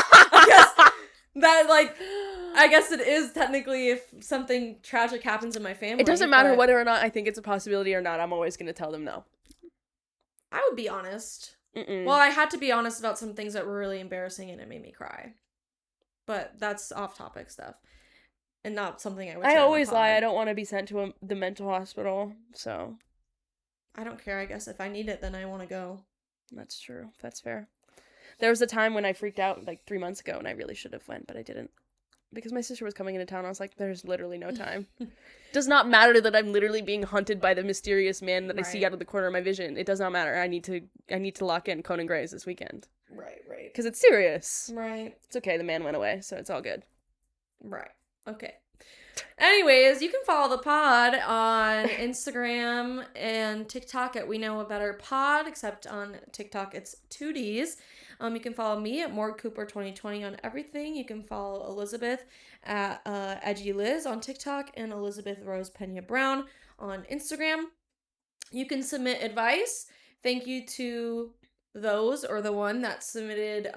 I guess it is technically if something tragic happens in my family. It doesn't matter whether or not I think it's a possibility or not. I'm always going to tell them no. I would be honest. Well, I had to be honest about some things that were really embarrassing, and it made me cry. But that's off-topic stuff, and not something I would say. I always lie. I don't want to be sent to the mental hospital, so. I don't care, I guess. If I need it, then I want to go. That's true. That's fair. There was a time when I freaked out, 3 months ago, and I really should have went, but I didn't. Because my sister was coming into town, I was like, there's literally no time. Does not matter that I'm literally being hunted by the mysterious man that I see out of the corner of my vision. It does not matter. I need to lock in Conan Gray's this weekend. Right. Because it's serious. Right. It's okay, the man went away, so it's all good. Right. Okay. Anyways, you can follow the pod on Instagram and TikTok at We Know a Better Pod, except on TikTok it's 2Ds. You can follow me at Morg Cooper 2020 on everything. You can follow Elizabeth at Edgy Liz on TikTok and elizabethrosepenabrown on Instagram. You can submit advice. Thank you to those or the one that submitted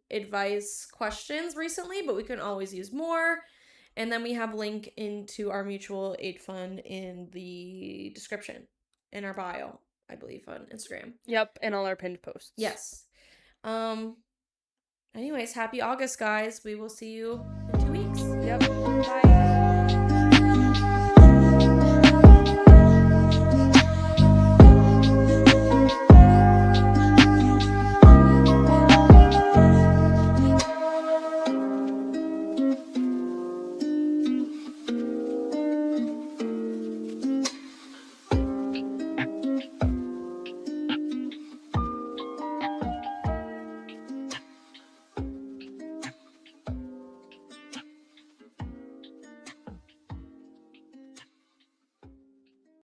advice questions recently, but we can always use more. And then we have a link into our mutual aid fund in the description, in our bio, I believe, on Instagram. Yep, and all our pinned posts. Yes. Anyways, happy August, guys. We will see you in 2 weeks. Yep. Bye.